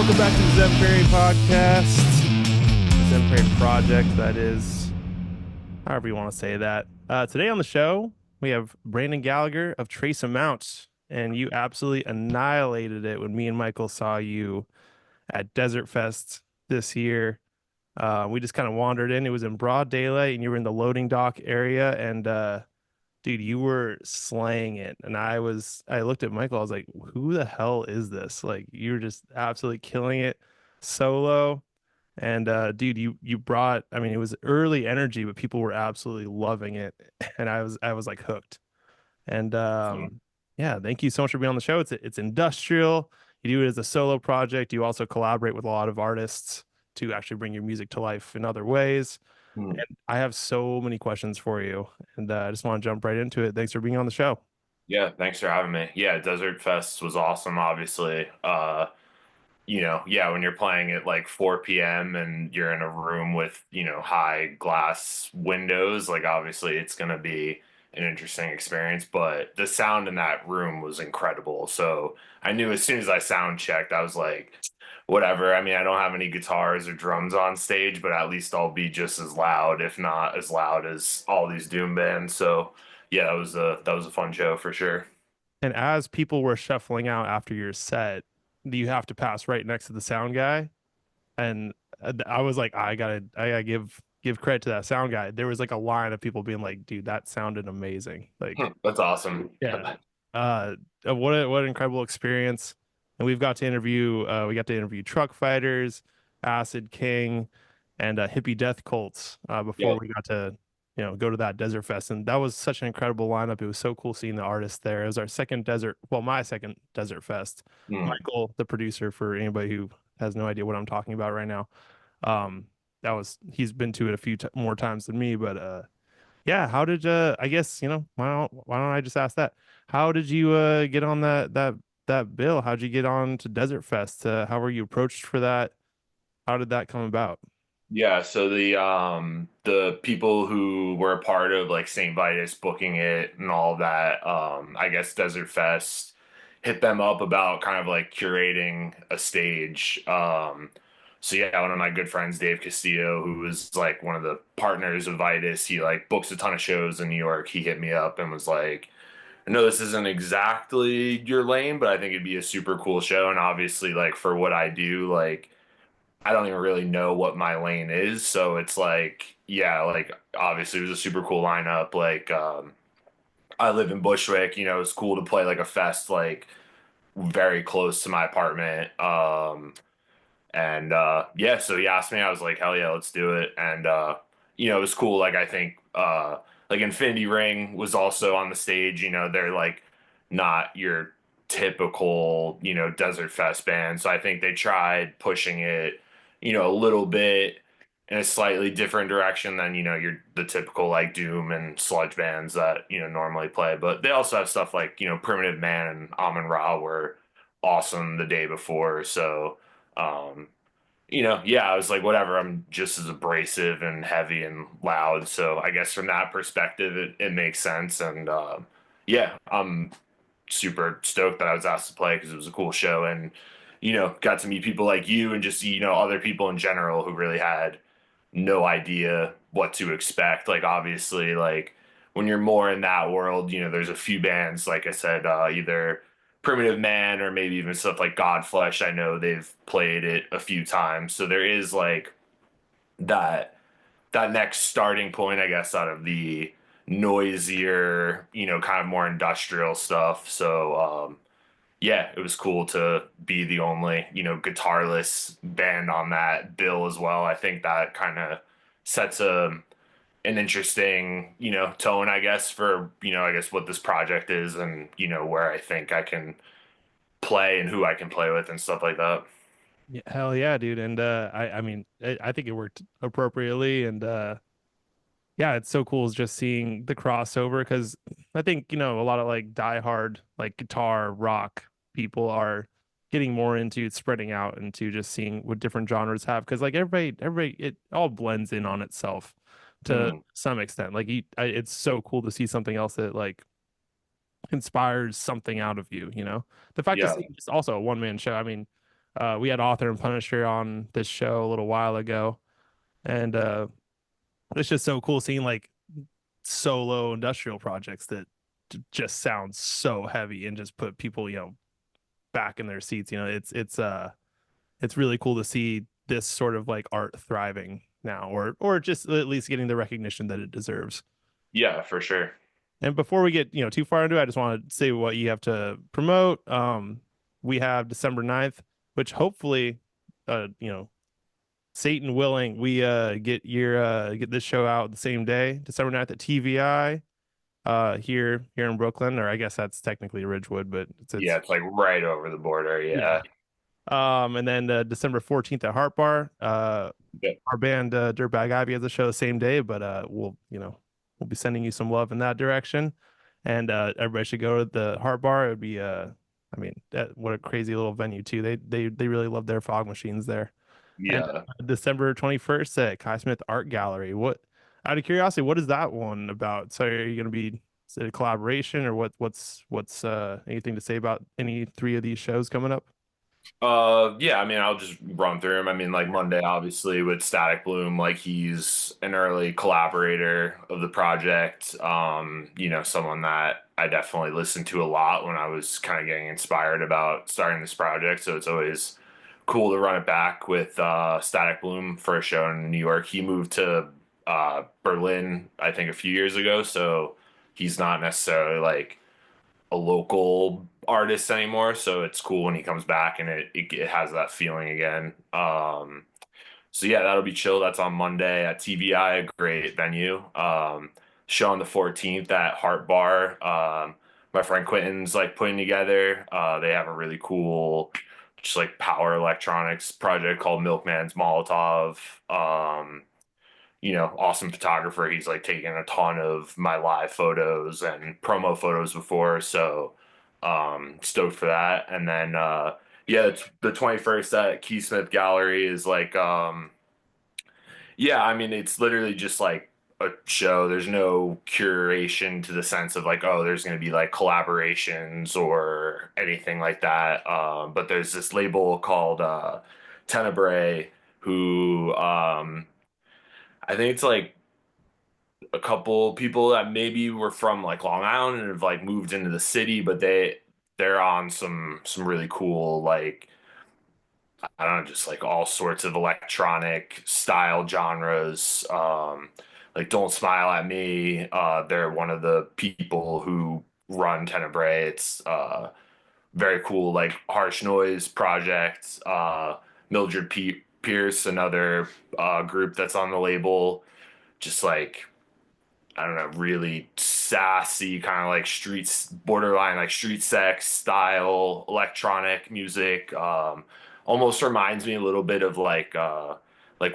Welcome back to the Zen Perry podcast, Zen Perry project, that is, however you want to say that. Today on the show, we have Brandon Gallagher of Trace Amounts, and you absolutely annihilated it when me and Michael saw you at Desert Fest this year. We just kind of wandered in. It was in broad daylight, and you were in the loading dock area, and dude, you were slaying it. And I looked at Michael, I was like, who the hell is this? Like, you were just absolutely killing it solo. And dude, you brought, I mean, it was early energy, but people were absolutely loving it. And I was like hooked. And yeah, thank you so much for being on the show. It's industrial. You do it as a solo project. You also collaborate with a lot of artists to actually bring your music to life in other ways. Hmm. And I have so many questions for you, and I just want to jump right into it. Thanks for being on the show. Yeah, thanks for having me. Yeah, Desert Fest was awesome, obviously. Yeah, when you're playing at like 4 p.m. and you're in a room with, high glass windows, like obviously it's gonna be an interesting experience, but the sound in that room was incredible. So I knew as soon as I sound checked, I was like, whatever. I mean, I don't have any guitars or drums on stage, but at least I'll be just as loud, if not as loud as all these Doom bands. So yeah, that was a fun show for sure. And as people were shuffling out after your set, you have to pass right next to the sound guy. And I was like, I gotta give credit to that sound guy. There was like a line of people being like, dude, that sounded amazing. Like, That's awesome. yeah. What an incredible experience. And we got to interview Truck Fighters, Acid King, and Hippie Death Cults before Yeah. we got to, go to that Desert Fest. And that was such an incredible lineup. It was so cool seeing the artists there. It was my second Desert Fest. Mm. Michael, the producer, for anybody who has no idea what I'm talking about right now. Um, he's been to it a few more times than me, but yeah, how did I guess, why don't I just ask that? How did you get on that bill? How'd you get on to Desert Fest? How were you approached for that? How did that come about? Yeah, so the people who were a part of like St. Vitus booking it and all that, I guess Desert Fest hit them up about kind of like curating a stage. So yeah, one of my good friends, Dave Castillo, who was like one of the partners of Vitus, he like books a ton of shows in New York. He hit me up and was like, I know this isn't exactly your lane, but I think it'd be a super cool show. And obviously, like for what I do, like I don't even really know what my lane is. So it's like, yeah, like obviously it was a super cool lineup. Like, I live in Bushwick, it's cool to play like a fest like very close to my apartment. And yeah, so he asked me, I was like, hell yeah, let's do it. And it was cool. Like I think like Infinity Ring was also on the stage, they're like not your typical, Desert Fest band. So I think they tried pushing it, a little bit in a slightly different direction than, your the typical like Doom and sludge bands that, normally play. But they also have stuff like, Primitive Man and Amon Ra were awesome the day before. So um, yeah, I was like, whatever, I'm just as abrasive and heavy and loud. So I guess from that perspective, it makes sense. And yeah, I'm super stoked that I was asked to play because it was a cool show and, got to meet people like you and just, other people in general who really had no idea what to expect. Like, obviously, like when you're more in that world, there's a few bands, like I said, either Primitive Man or maybe even stuff like Godflesh. I know they've played it a few times. So there is like that next starting point, I guess, out of the noisier, kind of more industrial stuff. So yeah, it was cool to be the only, guitarless band on that bill as well. I think that kind of sets an interesting, tone, I guess, for, I guess what this project is and, where I think I can play and who I can play with and stuff like that. Yeah, hell yeah, dude. And I mean, I think it worked appropriately. And yeah, it's so cool just seeing the crossover because I think, a lot of like diehard like guitar rock people are getting more into spreading out into just seeing what different genres have because like everybody it all blends in on itself to Mm, some extent. Like it's so cool to see something else that like inspires something out of you, you know? The fact to yeah. see it's also a one man show. I mean, We had Author and Punisher on this show a little while ago, and it's just so cool seeing like solo industrial projects that just sound so heavy and just put people, back in their seats. It's really cool to see this sort of like art thriving now, or just at least getting the recognition that it deserves. Yeah, for sure. And before we get, too far into it, I just want to say what you have to promote. We have December 9th, which hopefully, Satan willing, we get this show out the same day, December 9th at TVI, here in Brooklyn, or I guess that's technically Ridgewood, but Yeah, it's it's like right over the border. yeah. Yeah. And then December 14th at Heart Bar. Yeah. Our band Dirtbag Ivy has a show the same day, but we'll be sending you some love in that direction. And everybody should go to the Heart Bar. It would be I mean, what a crazy little venue too. They really love their fog machines there. And Yeah. December 21st at Kai Smith Art Gallery. What, out of curiosity, what is that one about? So are you going to be, is it a collaboration, or what's anything to say about any three of these shows coming up? Yeah, I mean, I'll just run through him. I mean, like Monday, obviously, with Static Bloom, like he's an early collaborator of the project. Someone that I definitely listened to a lot when I was kind of getting inspired about starting this project. So it's always cool to run it back with Static Bloom for a show in New York. He moved to Berlin, I think, a few years ago, so he's not necessarily like a local artist anymore. So it's cool when he comes back and it has that feeling again. So yeah, that'll be chill. That's on Monday at TVI, a great venue. Show on the 14th at Heart Bar. My friend Quentin's like putting together. They have a really cool, just like power electronics project called Milkman's Molotov. Awesome photographer. He's like taken a ton of my live photos and promo photos before. So stoked for that. And then yeah, it's the 21st at Keysmith Gallery is like yeah, I mean it's literally just like a show. There's no curation to the sense of like, oh, there's gonna be like collaborations or anything like that. But there's this label called Tenebrae who I think it's like a couple people that maybe were from like Long Island and have like moved into the city, but they're on some really cool like I don't know, just like all sorts of electronic style genres. Like Don't Smile at Me. They're one of the people who run Tenebrae. It's very cool, like harsh noise project. Mildred Pierce, another group that's on the label. Just like I don't know, really sassy kind of like streets, borderline like street sex style electronic music. Almost reminds me a little bit of like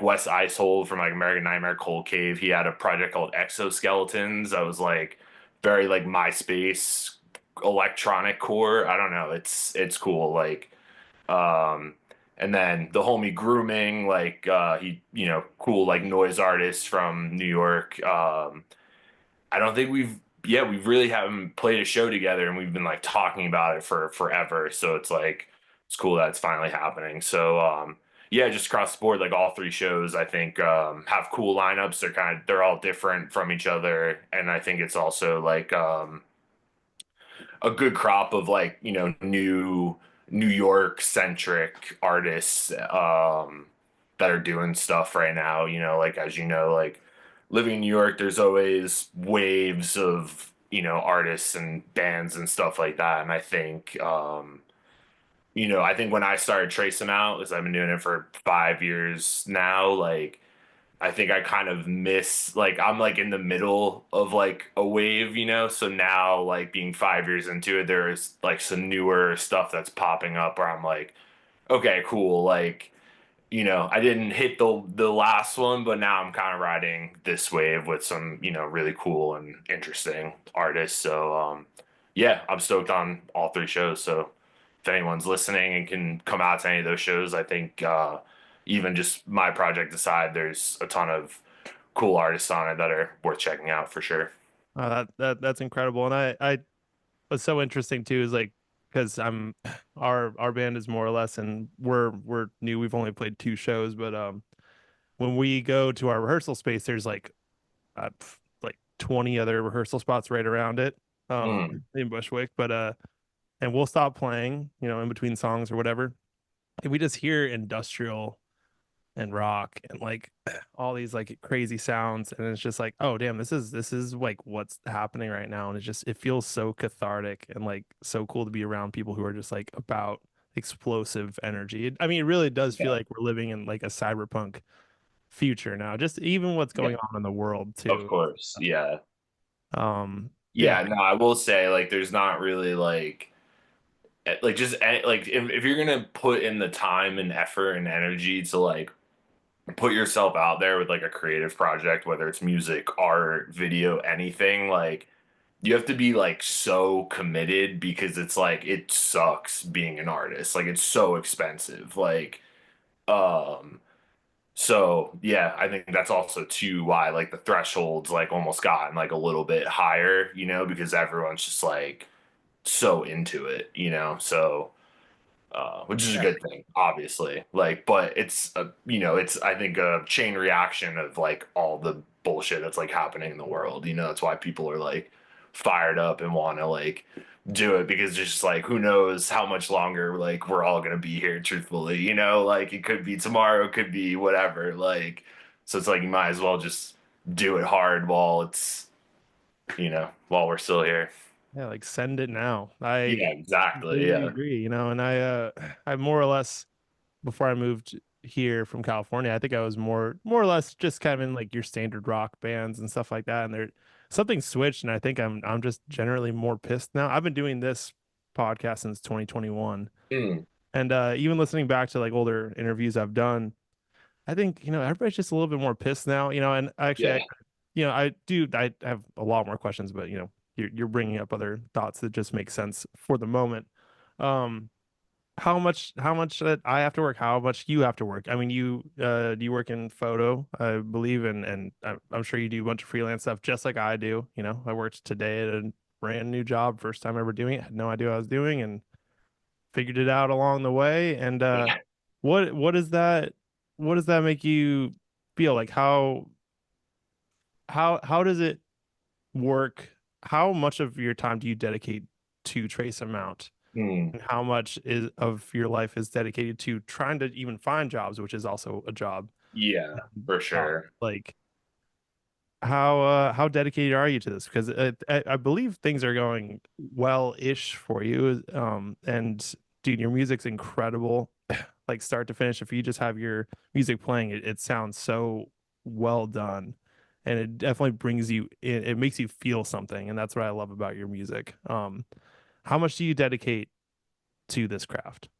Wes Icehold from like American Nightmare Cold Cave. He had a project called Exoskeletons that was like very like MySpace electronic core. I don't know. It's cool. Um and then the homie Grooming, like he, cool like noise artist from New York. I don't think we really haven't played a show together and we've been like talking about it for forever. So it's like, it's cool that it's finally happening. So, yeah, just across the board, like all three shows, I think, have cool lineups. They're all different from each other. And I think it's also like, a good crop of like New York centric artists that are doing stuff right now. Like as like living in New York, there's always waves of artists and bands and stuff like that. And I think when I started tracing out, because I've been doing it for 5 years now, like I think I kind of miss like I'm like in the middle of like a wave, so now like being 5 years into it, there's like some newer stuff that's popping up where I'm like, okay, cool, like I didn't hit the last one, but now I'm kind of riding this wave with some really cool and interesting artists. So yeah, I'm stoked on all three shows. So if anyone's listening and can come out to any of those shows, I think even just my project aside, there's a ton of cool artists on it that are worth checking out for sure. That's incredible. And I what's so interesting too is like because I'm our band is more or less, and we're new. We've only played two shows, but when we go to our rehearsal space, there's like 20 other rehearsal spots right around it, Mm, in Bushwick. But and we'll stop playing, in between songs or whatever, and we just hear industrial and rock and like all these like crazy sounds, and it's just like, oh damn, this is like what's happening right now, and it feels so cathartic and like so cool to be around people who are just like about explosive energy. I mean, it really does feel yeah, like we're living in like a cyberpunk future now, just even what's yeah, going on in the world of too. course. Yeah. Yeah. Yeah, no, I will say like there's not really like just like if you're gonna put in the time and effort and energy to like put yourself out there with like a creative project, whether it's music, art, video, anything, like you have to be like so committed because it's like it sucks being an artist. Like it's so expensive. Um so yeah, I think that's also too why like the thresholds like almost gotten like a little bit higher, because everyone's just like so into it, so which is a Yeah. good thing, obviously. Like, but it's I think a chain reaction of like all the bullshit that's like happening in the world. That's why people are like fired up and want to like do it because it's just like who knows how much longer like we're all gonna be here. Truthfully, like it could be tomorrow, it could be whatever. Like, so it's like you might as well just do it hard while while we're still here. Yeah, like send it now. I Yeah, exactly. completely Yeah. agree, and I more or less, before I moved here from California, I think I was more or less just kind of in like your standard rock bands and stuff like that. And there something switched, and I think I'm just generally more pissed now. I've been doing this podcast since 2021. Mm, And even listening back to like older interviews I've done, I think, everybody's just a little bit more pissed now, and actually yeah. I have a lot more questions, but you're bringing up other thoughts that just make sense for the moment. Um, how much that I have to work, how much you have to work. I mean, you do you work in photo, I believe, and I'm sure you do a bunch of freelance stuff just like I do. I worked today at a brand new job, first time ever doing it, had no idea what I was doing, and figured it out along the way. And what is that what does that make you feel like? How does it work? How much of your time do you dedicate to Trace Amount? Mm. And how much is of your life is dedicated to trying to even find jobs, which is also a job? Yeah, for sure. Like how dedicated are you to this? Because I believe things are going well-ish for you. And dude, your music's incredible, like start to finish. If you just have your music playing, it sounds so well done, and it definitely brings you it makes you feel something, and that's what I love about your music. How much do you dedicate to this craft?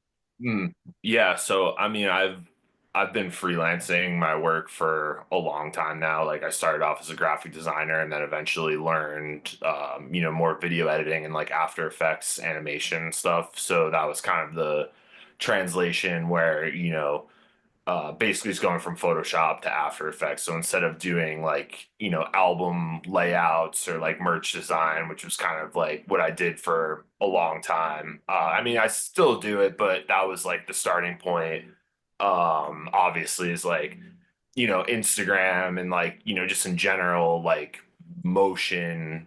Mm. Yeah, so I mean, I've been freelancing my work for a long time now. Like I started off as a graphic designer and then eventually learned more video editing and like After Effects animation stuff. So that was kind of the translation where, basically it's going from Photoshop to After Effects. So instead of doing like, album layouts or like merch design, which was kind of like what I did for a long time. I mean, I still do it, but that was like the starting point. Obviously is like, Instagram and like, just in general, like motion,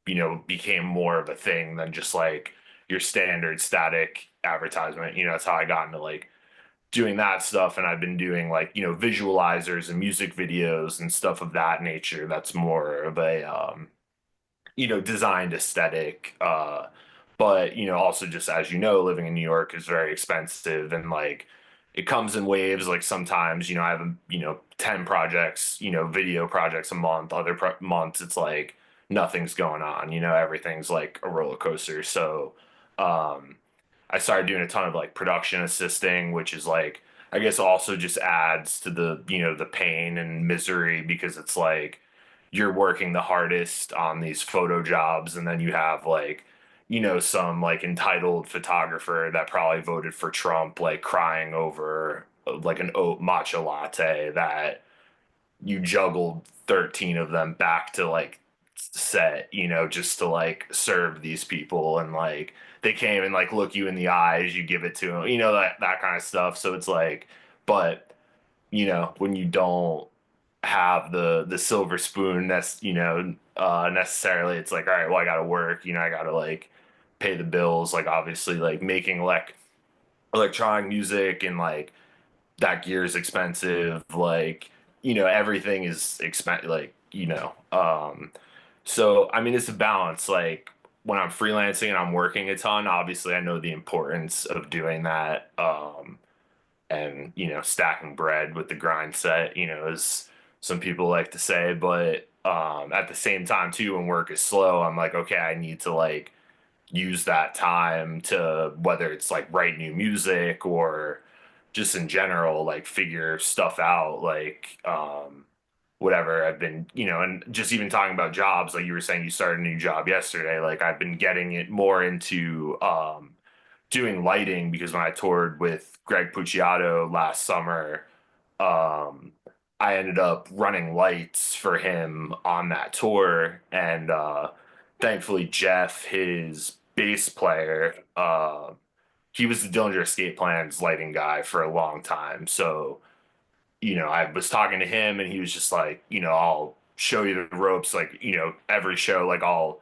became more of a thing than just like your standard static advertisement. That's how I got into like doing that stuff, and I've been doing like visualizers and music videos and stuff of that nature. That's more of a designed aesthetic. But also just as living in New York is very expensive, and like it comes in waves. Like sometimes I have 10 projects, video projects a month. Other months it's like nothing's going on. Everything's like a roller coaster. So um I started doing a ton of like production assisting, which is like I guess also just adds to the the pain and misery because it's like you're working the hardest on these photo jobs, and then you have like some like entitled photographer that probably voted for Trump like crying over like an oat matcha latte that you juggled 13 of them back to like set, just to like serve these people, and like they came and like look you in the eyes, you give it to them, that kind of stuff. So it's like, but when you don't have the silver spoon, that's necessarily, it's like, all right, well, I gotta work, I gotta like pay the bills, like obviously like making electronic music, and like that gear is expensive, like everything is expensive, like so I mean it's a balance. Like when I'm freelancing and I'm working a ton, obviously I know the importance of doing that, and stacking bread with the grind set, as some people like to say. But at the same time too, when work is slow, I'm like, okay, I need to like use that time to, whether it's like write new music or just in general like figure stuff out, like whatever. I've been, and just even talking about jobs, like you were saying you started a new job yesterday, like I've been getting it more into doing lighting, because when I toured with Greg Puciato last summer, um, I ended up running lights for him on that tour. And thankfully, Jeff, his bass player, he was the Dillinger Escape Plan's lighting guy for a long time. So, I was talking to him and he was just like, I'll show you the ropes. Like, every show, like I'll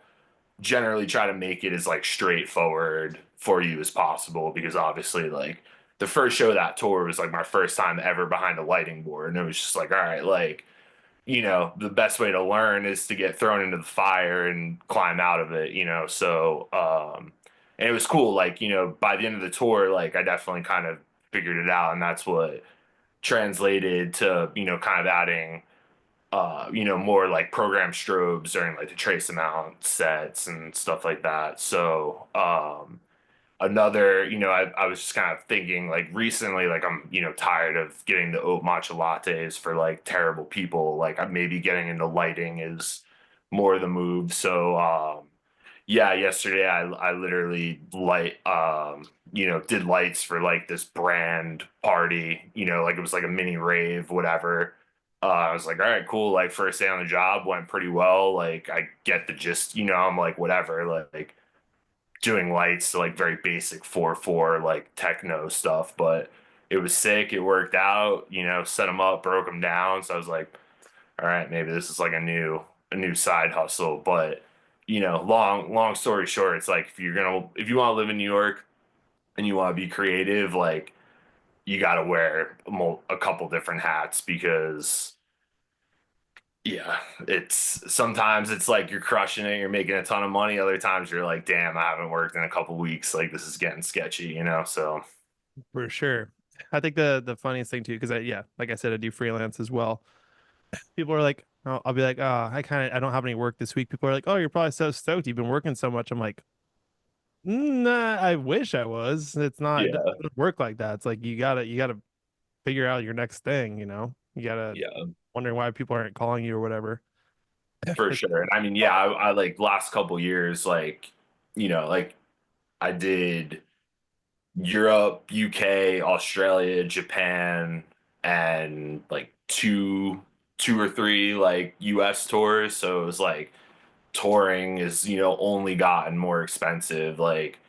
generally try to make it as like straightforward for you as possible, because obviously like the first show of that tour was like my first time ever behind a lighting board, and it was just like, all right, like the best way to learn is to get thrown into the fire and climb out of it, so and it was cool, like by the end of the tour, like I definitely kind of figured it out, and that's what translated to kind of adding more like program strobes during like the trace amount sets and stuff like that. So, another, I was just kind of thinking like recently, like I'm, tired of getting the oat matcha lattes for like terrible people. Like I'm maybe getting into lighting is more the move. So, yeah, yesterday I literally did lights for like this brand party, like it was like a mini rave, whatever. I was like, all right, cool. Like first day on the job went pretty well. Like I get the gist, I'm like, whatever, like doing lights to like very basic 4/4 like techno stuff, but it was sick. It worked out, set them up, broke them down. So I was like, all right, maybe this is like a new side hustle. But long story short, it's like if you want to live in New York and you want to be creative, like you got to wear a couple different hats, because yeah, it's sometimes it's like you're crushing it, you're making a ton of money. Other times you're like, damn, I haven't worked in a couple weeks. Like this is getting sketchy, So For sure. I think the funniest thing too, because yeah, like I said, I do freelance as well. People are like, I'll be like, oh, I don't have any work this week. People are like, oh, you're probably so stoked. You've been working so much. I'm like, nah, I wish I was. It's not, it yeah, doesn't work like that. It's like you gotta figure out your next thing, You gotta yeah, wondering why people aren't calling you or whatever. for It's sure. And I mean, yeah, I like last couple years, like like I did Europe, UK, Australia, Japan, and like two or three like US tours. So it was like touring is, only gotten more expensive. Like,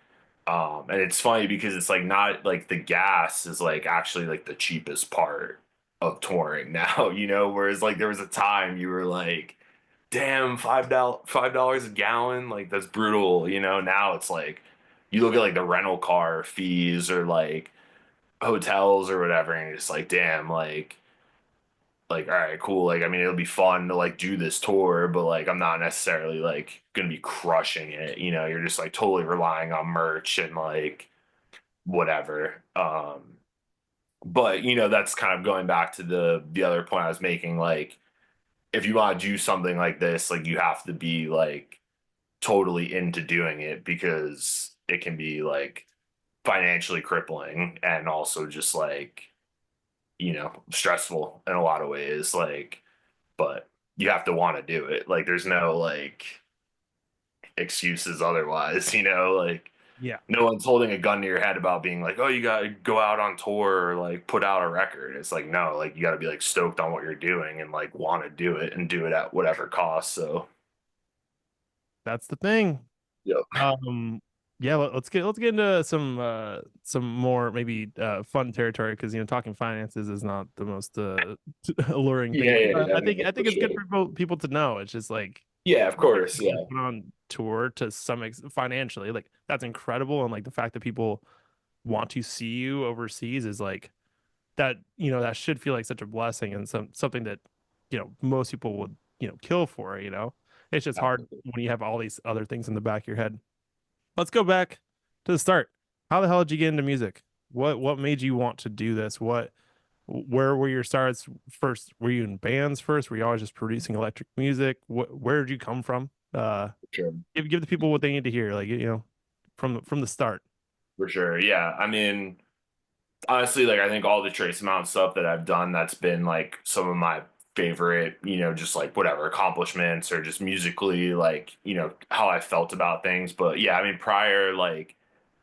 and it's funny because it's like not like the gas is like actually like the cheapest part of touring now, whereas like there was a time you were like, damn, $5 a gallon, like that's brutal, Now it's like you look at like the rental car fees or like hotels or whatever, and you're just like, damn, like all right, cool, like I mean it'll be fun to like do this tour, but like I'm not necessarily like gonna be crushing it, you're just like totally relying on merch and like whatever. But that's kind of going back to the other point I was making, like if you want to do something like this, like you have to be like totally into doing it, because it can be like financially crippling and also just like stressful in a lot of ways, like, but you have to want to do it, like there's no like excuses otherwise, like yeah, no one's holding a gun to your head about being like, oh, you gotta go out on tour or like put out a record. It's like, no, like you gotta be like stoked on what you're doing and like want to do it and do it at whatever cost. So That's the thing. Yep. Um, yeah, let's get into some more maybe fun territory because talking finances is not the most alluring thing. Yeah, yeah, But yeah, I no, for think it's good sure. for people to know. It's just like Yeah, of course. to Yeah, put on tour to some ex financially, like that's incredible, and like the fact that people want to see you overseas is like that. That should feel like such a blessing and something that most people would kill for. It's just hard absolutely. when you have all these other things in the back of your head. Let's go back to the start. How the hell did you get into music? What made you want to do this? Where were your starts first? Were you in bands first? Were you always just producing electric music? Where did you come from? Sure. Give the people what they need to hear, like from the start. For sure. Yeah. I mean, honestly, like I think all the trace amount stuff that I've done, that's been like some of my favorite, just like whatever accomplishments or just musically, like, how I felt about things. But yeah, I mean, prior, like,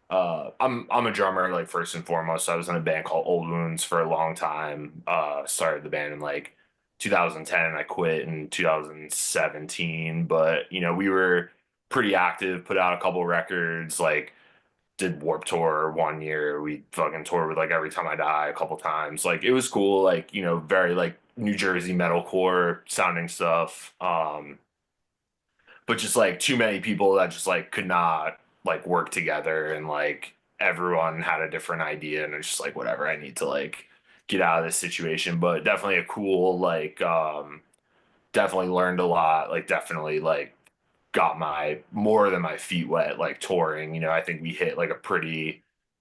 I'm a drummer, like first and foremost. I was in a band called Old Wounds for a long time. Started the band in like 2010. I quit in 2017, but we were pretty active, put out a couple records, like did Warp Tour 1 year. We fucking toured with like Every Time I Die a couple times. Like it was cool, like, very like New Jersey metalcore sounding stuff. But just like too many people that just like could not like work together, and like everyone had a different idea, and it's just like whatever, I need to like get out of this situation. But definitely a cool like definitely learned a lot, like definitely like got my more than my feet wet like touring. I think we hit like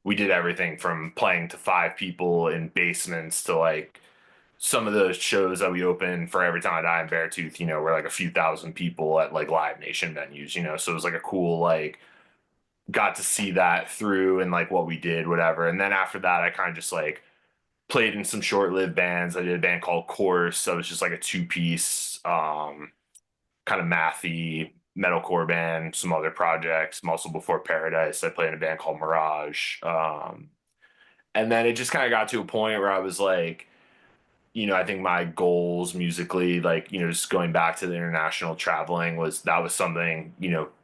we did everything from playing to five people in basements to like some of those shows that we opened for Every Time I Die in Beartooth, were like a few thousand people at like Live Nation venues, so it was like a cool like got to see that through and like what we did, whatever. And then after that, I kind of just like played in some short-lived bands. I did a band called Course, so it was just like a two-piece kind of mathy metalcore band, some other projects. Muscle Before Paradise, I played in a band called Mirage. And then it just kind of got to a point where I was like, I think my goals musically, like, just going back to the international traveling, that was something,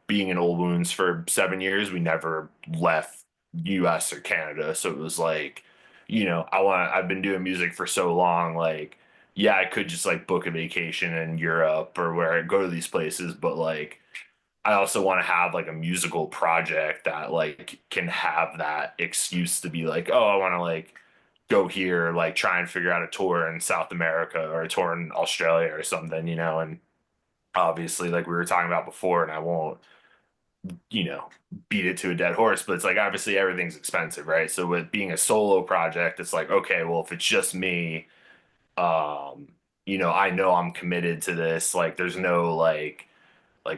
being in Old Wounds for 7 years, we never left US or Canada. So it was like, I've been doing music for so long, like, yeah, I could just like book a vacation in Europe or where I go to these places, but like I also want to have like a musical project that like can have that excuse to be like, oh, I want to like go here, like try and figure out a tour in South America or a tour in Australia or something, and obviously like we were talking about before, and I won't, you know, beat it to a dead horse, but it's like obviously everything's expensive, right? So with being a solo project, it's like, okay, well, if it's just me, um, I know I'm committed to this. Like there's no like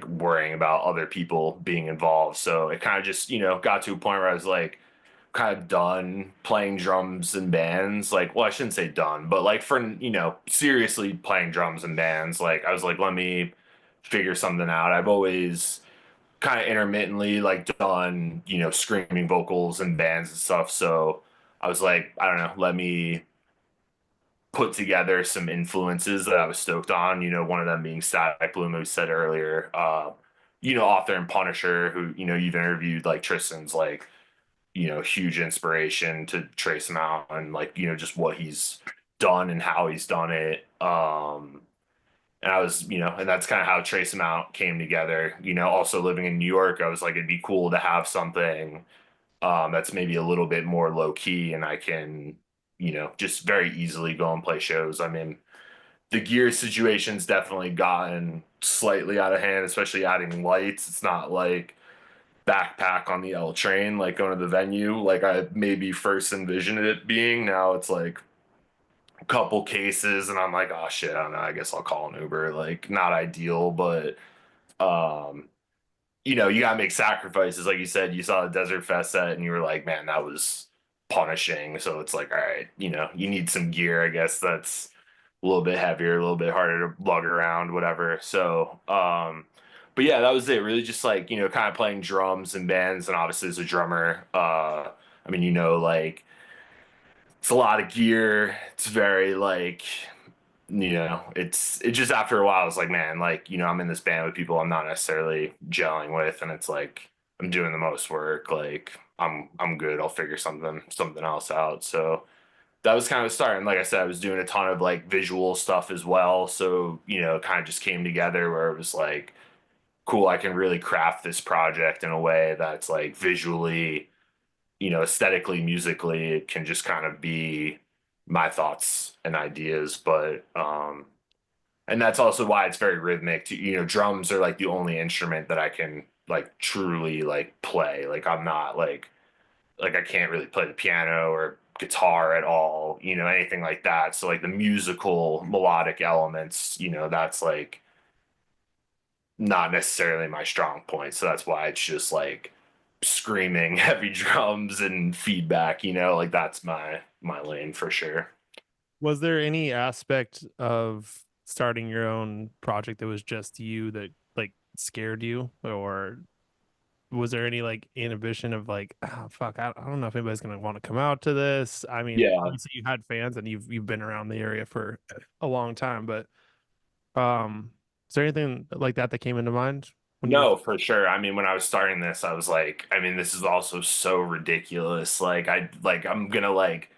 worrying about other people being involved. So it kind of just, got to a point where I was like kind of done playing drums in bands. Like, well, I shouldn't say done, but like for, seriously playing drums in bands, like I was like, let me figure something out. I've always kind of intermittently like done, screaming vocals in bands and stuff. So I was like, I don't know, let me put together some influences that I was stoked on. One of them being Static Bloom, who said earlier. Author and Punisher, who you've interviewed, like Tristan's like huge inspiration to trace him out and like just what he's done and how he's done it. And I was and that's kind of how Trace Him Out came together. Also living in New York, I was like, it'd be cool to have something that's maybe a little bit more low key, and I can just very easily go and play shows. I mean, the gear situation's definitely gotten slightly out of hand, especially adding lights. It's not like backpack on the L train, like going to the venue, like I maybe first envisioned it being. Now it's like a couple cases, and I'm like, oh shit, I don't know. I guess I'll call an Uber. Like, not ideal, but um, you gotta make sacrifices. Like you said, you saw the Desert Fest set and you were like, man, that was punishing. So it's like, all right, you need some gear, I guess that's a little bit heavier, a little bit harder to lug around, whatever. So, but yeah, that was it. Really just like, kind of playing drums and bands, and obviously as a drummer, I mean, like it's a lot of gear. It's very like it's just after a while, it's like, man, like, I'm in this band with people I'm not necessarily gelling with, and it's like I'm doing the most work. Like I'm good. I'll figure something else out. So that was kind of a start. And like I said, I was doing a ton of like visual stuff as well. So, it kind of just came together where it was like, cool, I can really craft this project in a way that's like visually, aesthetically, musically, it can just kind of be my thoughts and ideas. And that's also why it's very rhythmic. Drums are like the only instrument that I can like truly like play. Like I'm not like I can't really play the piano or guitar at all, anything like that. So like the musical melodic elements, that's like not necessarily my strong point. So that's why it's just like screaming heavy drums and feedback, like that's my lane for sure. Was there any aspect of starting your own project that was just you that like scared you, or was there any like inhibition of like, oh, fuck, I don't know if anybody's gonna want to come out to this? I mean, Yeah. obviously you had fans and you've been around the area for a long time, but is there anything like that that came into mind when you were? No, for sure. I mean, when I was starting this, I was like, I mean, this is also so ridiculous. I'm gonna like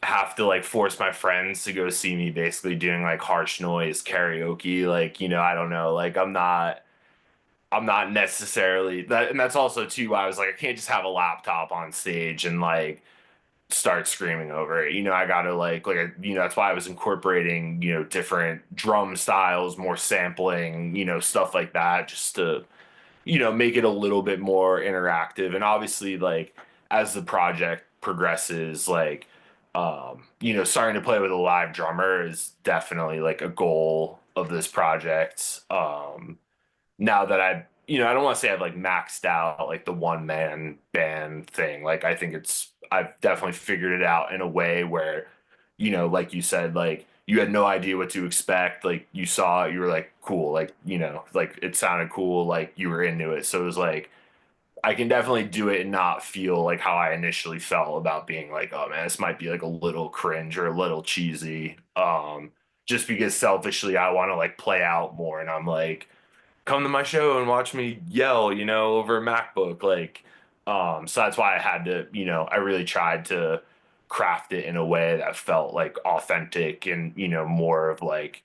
have to like force my friends to go see me basically doing like harsh noise karaoke. Like, I don't know. Like I'm not necessarily that, and that's also too why I was like, I can't just have a laptop on stage and like start screaming over it. I gotta that's why I was incorporating, different drum styles, more sampling, stuff like that, just to, make it a little bit more interactive. And obviously, like as the project progresses, like starting to play with a live drummer is definitely like a goal of this project. Now that I don't want to say I've like maxed out like the one man band thing. Like I think I've definitely figured it out in a way where, like you said, like you had no idea what to expect. Like you saw it, you were like, cool. Like, like it sounded cool. Like you were into it. So it was like, I can definitely do it and not feel like how I initially felt about being like, oh man, this might be like a little cringe or a little cheesy. Just because selfishly I want to like play out more and I'm like, come to my show and watch me yell, over a MacBook. So that's why I had to, I really tried to craft it in a way that felt like authentic and, more of like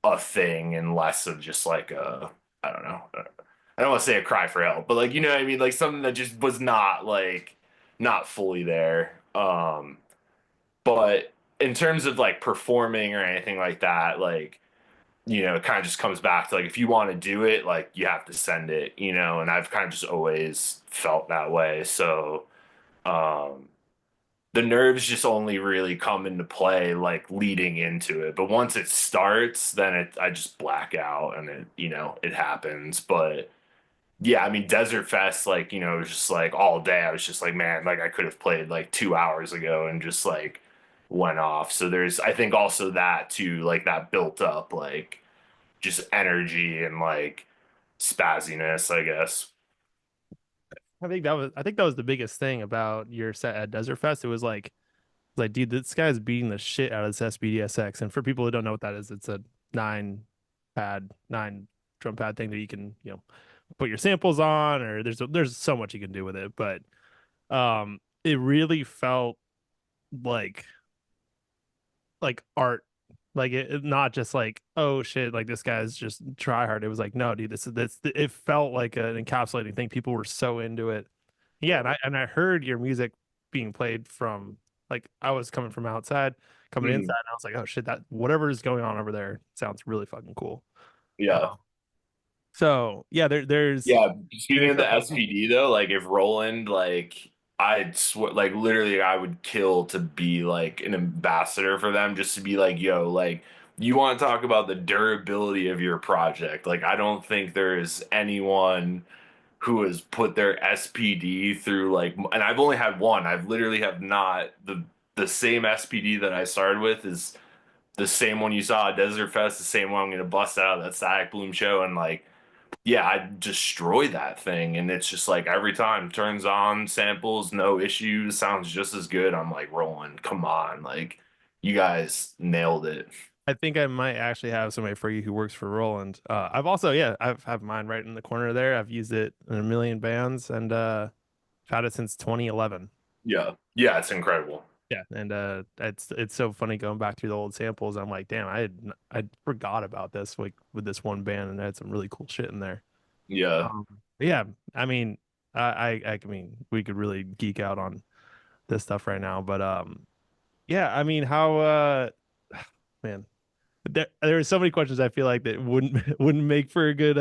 a thing and less of just like I don't know. I don't want to say a cry for help, but like, what I mean? Like something that just was not like, not fully there. But in terms of like performing or anything like that, like, it kind of just comes back to like if you want to do it, like you have to send it, and I've kind of just always felt that way. So um the nerves just only really come into play like leading into it. But once it starts, then I just black out and it happens. But yeah, I mean Desert Fest, like, it was just like all day. I was just like, man, like I could have played like 2 hours ago and just like went off. So there's I think also that too, like that built up like just energy and like spazziness, I guess. I think that was the biggest thing about your set at Desert Fest. It was like, dude, this guy's beating the shit out of this SBDSX. And for people who don't know what that is, it's a nine drum pad thing that you can, put your samples on, or there's so much you can do with it. But it really felt like art. Like not just like, oh shit, like this guy's just try hard. It was like, no, dude, this it felt like an encapsulating thing. People were so into it. Yeah, and I heard your music being played from, like, I was coming from outside, coming inside, Mm, and I was like, oh shit, that whatever is going on over there sounds really fucking cool. yeah. So yeah, Yeah. Speaking there's of the definitely SPD though, like if Roland, like I'd swear, like literally, I would kill to be like an ambassador for them, just to be like, yo, like you want to talk about the durability of your project. Like I don't think there is anyone who has put their SPD through like, and I've only had one. I've literally have not the same SPD that I started with is the same one you saw at Desert Fest, the same one I'm gonna bust out of that Static Bloom show, and like, yeah, I destroy that thing, and it's just like every time turns on samples, no issues, sounds just as good. I'm like, Roland, come on, like, you guys nailed it. I think I might actually have somebody for you who works for Roland. I've also, yeah, I've have mine right in the corner there. I've used it in a million bands and I've had it since 2011. Yeah. Yeah, it's incredible. Yeah, and it's so funny going back through the old samples. I'm like, damn, I forgot about this like with this one band and I had some really cool shit in there. Yeah. Yeah, I mean, I mean, we could really geek out on this stuff right now, but yeah, I mean, how man, there are so many questions I feel like that wouldn't make for a good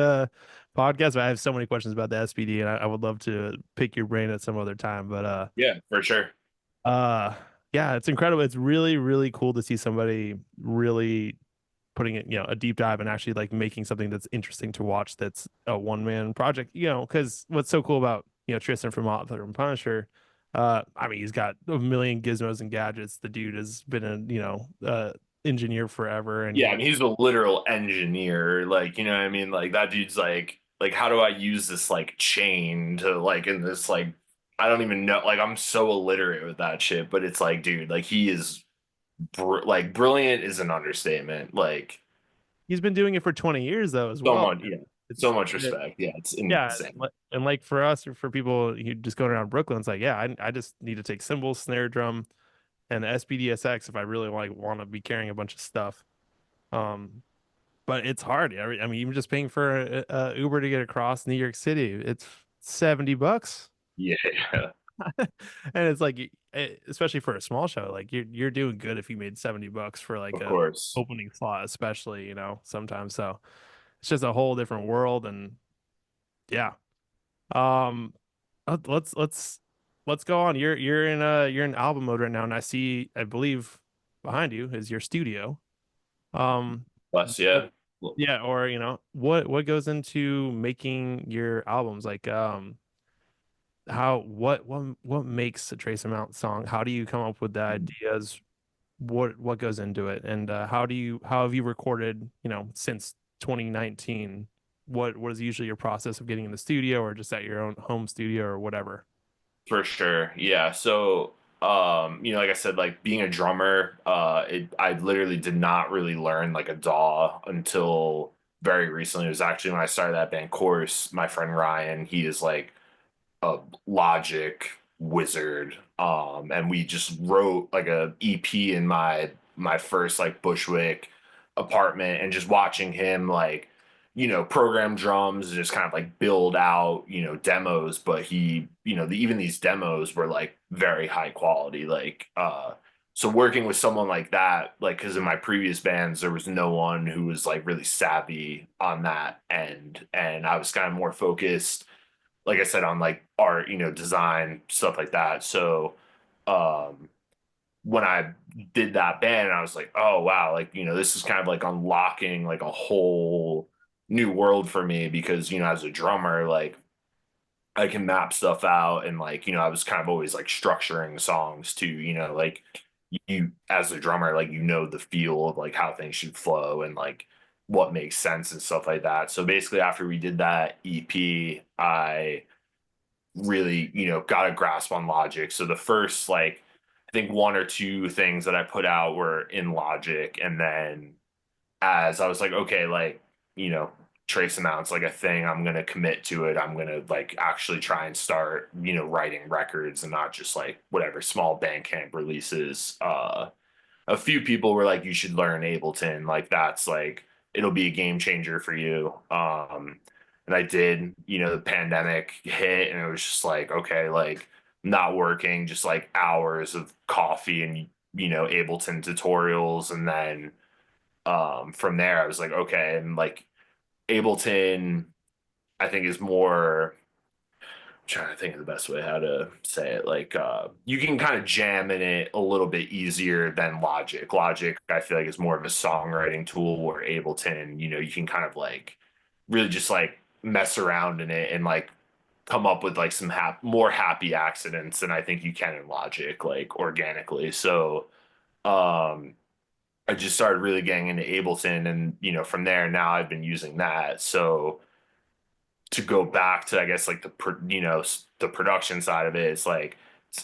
podcast, but I have so many questions about the SPD and I would love to pick your brain at some other time, but Yeah, for sure. uh yeah, it's incredible. It's really, really cool to see somebody really putting it, a deep dive and actually like making something that's interesting to watch that's a one man project, because what's so cool about, Tristan from Author and Punisher, I mean, he's got a million gizmos and gadgets. The dude has been a, engineer forever and Yeah, I he mean, he's a literal engineer. Like, you know what I mean? Like that dude's like, how do I use this like chain to like in this like I don't even know. Like, I'm so illiterate with that shit, but it's like, dude, like he is like brilliant is an understatement. Like, he's been doing it for 20 years though as so well. much, yeah, so It's much respect. Yeah, it's yeah, insane. and like for us or for people who just going around Brooklyn, it's like, yeah, I just need to take cymbals, snare drum, and the SPDSX if I really like want to be carrying a bunch of stuff. Um, but it's hard. I mean, even just paying for a Uber to get across New York City, it's $70. Yeah, And it's like, especially for a small show, like you're doing good if you made $70 for like of a course. opening slot, especially, sometimes. So it's just a whole different world. And yeah. Um, let's go on. You're in album mode right now, and I believe behind you is your studio. Um, Plus, what, yeah. yeah, or what goes into making your albums? Like how what makes a trace amount song? How do you come up with the ideas? What goes into it? And how have you recorded, since 2019? What is usually your process of getting in the studio or just at your own home studio or whatever? For sure. Yeah. So, like I said, like being a drummer, I literally did not really learn like a DAW until very recently. It was actually when I started that band course, my friend Ryan, he is like a Logic wizard. And we just wrote like a EP in my first like Bushwick apartment and just watching him like, program drums, just kind of like build out, demos. But he, even these demos were like very high quality. So working with someone like that, like, because in my previous bands, there was no one who was like really savvy on that end. And I was kind of more focused like I said, on like art, design, stuff like that. So um when I did that band, I was like, oh wow, like, this is kind of like unlocking like a whole new world for me because, as a drummer, like I can map stuff out and like, I was kind of always like structuring songs too, like you as a drummer, like the feel of like how things should flow and like what makes sense and stuff like that. So basically after we did that EP, I really, got a grasp on Logic. So the first, like, I think one or two things that I put out were in Logic. And then as I was like, okay, like, trace amounts like a thing, I'm going to commit to it. I'm going to like actually try and start, writing records and not just like whatever small Bandcamp releases. A few people were like, you should learn Ableton. Like that's like it'll be a game changer for you. And I did, the pandemic hit and it was just like, okay, like not working, just like hours of coffee and Ableton tutorials. And then from there I was like, okay, and like Ableton, I think is more trying to think of the best way how to say it. Like you can kind of jam in it a little bit easier than Logic. Logic, I feel like is more of a songwriting tool where Ableton, you can kind of like really just like mess around in it and like come up with like some more happy accidents than I think you can in Logic, like organically. So I just started really getting into Ableton and from there now I've been using that. So to go back to I guess like the production side of it, it's like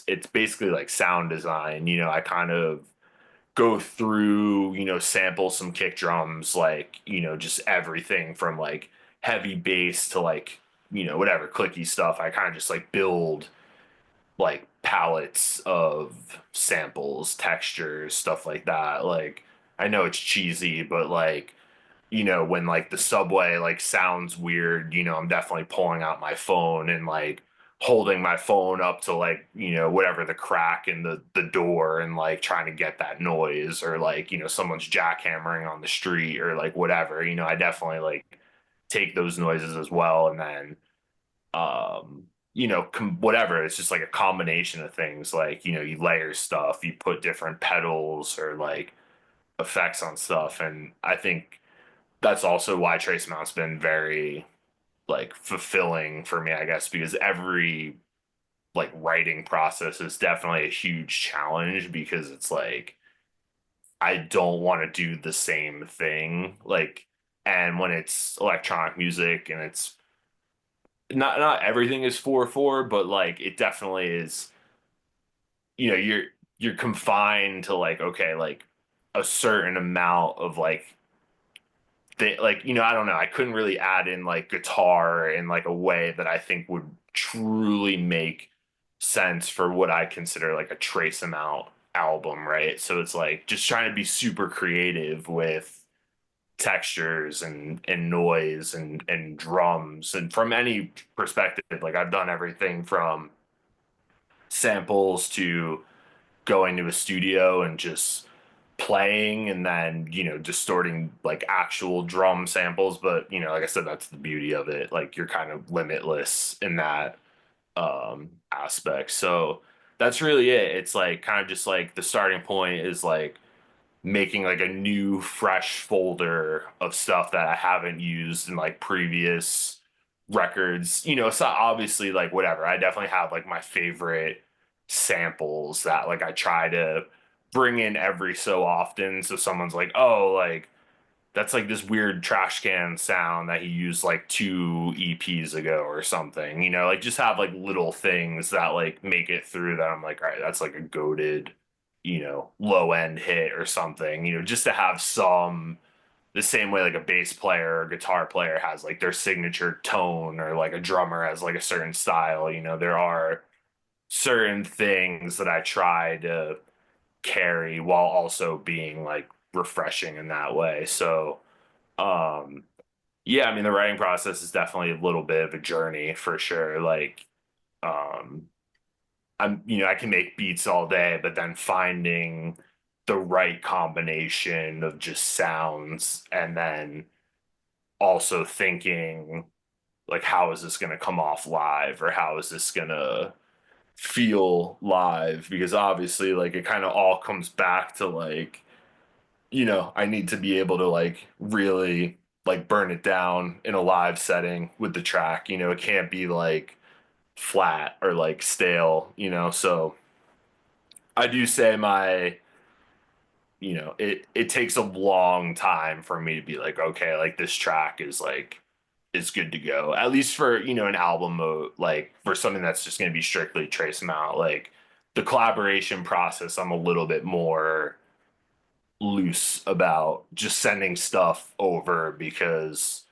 it's basically like sound design. I kind of go through, sample some kick drums, like, just everything from like heavy bass to like, whatever clicky stuff. I kind of just like build like palettes of samples, textures, stuff like that. Like, I know it's cheesy, but like, when like the subway like sounds weird, I'm definitely pulling out my phone and like holding my phone up to like, whatever the crack in the door and like trying to get that noise, or like, someone's jackhammering on the street or like whatever. I definitely like take those noises as well. And then whatever, it's just like a combination of things, like, you layer stuff, you put different pedals or like effects on stuff. And I think that's also why Trace Amount's been very like fulfilling for me, I guess, because every like writing process is definitely a huge challenge, because it's like I don't want to do the same thing. Like, and when it's electronic music and it's not everything is 4/4, but like it definitely is, you're confined to like, okay, like a certain amount of like like, I don't know, I couldn't really add in like guitar in like a way that I think would truly make sense for what I consider like a trace amount album, right? So it's like just trying to be super creative with textures and noise and drums, and from any perspective. Like, I've done everything from samples to going to a studio and just playing, and then distorting like actual drum samples. But like I said, that's the beauty of it, like you're kind of limitless in that aspect. So that's really it. It's like kind of just like the starting point is like making like a new fresh folder of stuff that I haven't used in like previous records. It's not obviously like whatever. I definitely have like my favorite samples that like I try to bring in every so often. So someone's like, "Oh, like that's like this weird trash can sound that he used like two EPs ago or something." Like just have like little things that like make it through that I'm like, all right, that's like a goated, low end hit or something, just to have some, the same way like a bass player or guitar player has like their signature tone, or like a drummer has like a certain style. There are certain things that I try to carry while also being like refreshing in that way. So, um, yeah, I mean, the writing process is definitely a little bit of a journey for sure. Like, um, I can make beats all day, but then finding the right combination of just sounds, and then also thinking like, how is this going to come off live, or how is this going to feel live? Because obviously like it kind of all comes back to like, I need to be able to like really like burn it down in a live setting with the track. It can't be like flat or like stale. So I do say it takes a long time for me to be like, okay, like this track is good to go. At least for, an album mode, like for something that's just going to be strictly trace amount. Like the collaboration process, I'm a little bit more loose about just sending stuff over, because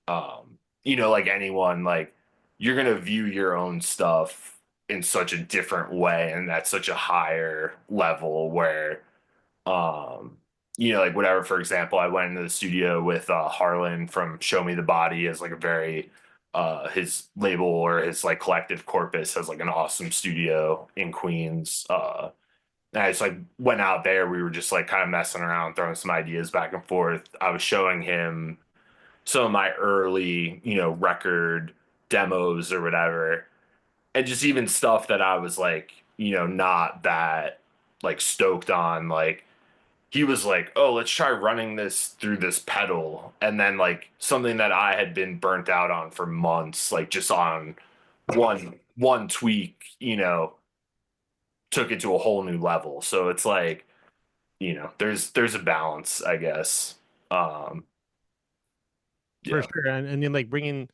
like anyone, like you're going to view your own stuff in such a different way, and that's such a higher level where um like whatever, for example, I went into the studio with Harlan from Show Me the Body, as like a very his label, or his like collective Corpus, has like an awesome studio in Queens. And I just like went out there, we were just like kind of messing around, throwing some ideas back and forth. I was showing him some of my early record demos or whatever, and just even stuff that I was like not that like stoked on. Like he was like, "Oh, let's try running this through this pedal," and then like something that I had been burnt out on for months, like just on one tweak, took it to a whole new level. So it's like, there's a balance, I guess. Um, For yeah. sure. And then like bringing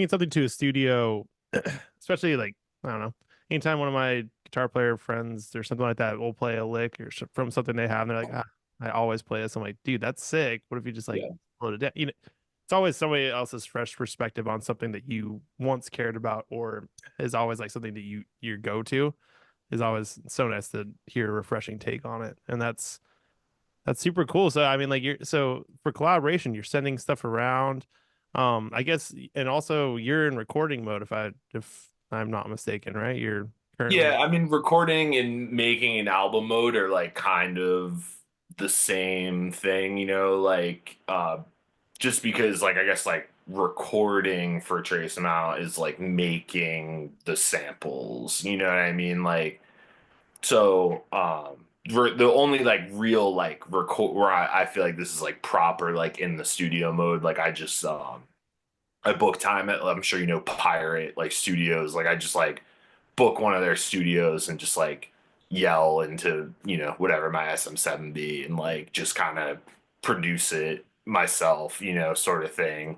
something to a studio, especially like, I don't know, anytime one of my guitar player friends or something like that will play a lick or from something they have, and they're like, ah, I always play this. I'm like, dude, that's sick. What if you just like Yeah. slow it down? You know, it's always somebody else's fresh perspective on something that you once cared about, or is always like something that your go to. Is always so nice to hear a refreshing take on it, and that's super cool. So I mean, like you're so for collaboration, you're sending stuff around. I guess, and also you're in recording mode if I'm not mistaken, right? You're currently Yeah, I mean, recording and making an album mode are like kind of the same thing, like just because like I guess like recording for Trace Amount is like making the samples, you know what I mean? Like so the only like real like record where I feel like this is like proper like in the studio mode, like I book time at I'm sure Pirate like studios. Like I just like book one of their studios and just like yell into, whatever my SM7 be and like just kind of produce it myself, sort of thing.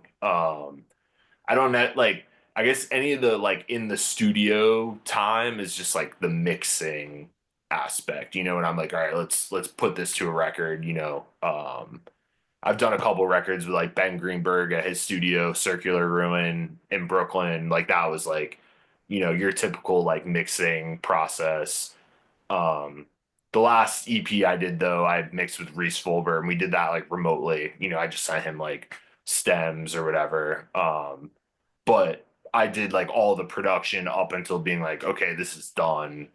I don't know like I guess any of the like in the studio time is just like the mixing aspect, and I'm like, all right, let's put this to a record, I've done a couple records with like Ben Greenberg at his studio, Circular Ruin in Brooklyn. Like that was like, your typical like mixing process. Um, the last EP I did though, I mixed with Reese Fulber and we did that like remotely. I just sent him like stems or whatever. But I did like all the production up until being like, okay, this is done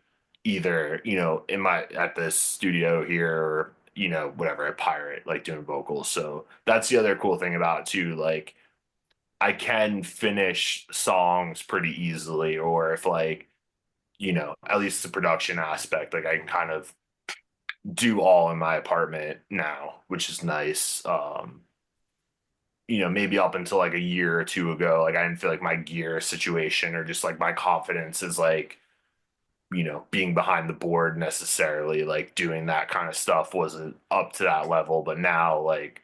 either, in my at this studio here or, whatever at Pirate, like doing vocals. So that's the other cool thing about it too. Like I can finish songs pretty easily, or if like, at least the production aspect, like I can kind of do all in my apartment now, which is nice. Maybe up until like a year or two ago, like I didn't feel like my gear situation or just like my confidence is like, being behind the board necessarily, like doing that kind of stuff wasn't up to that level. But now, like,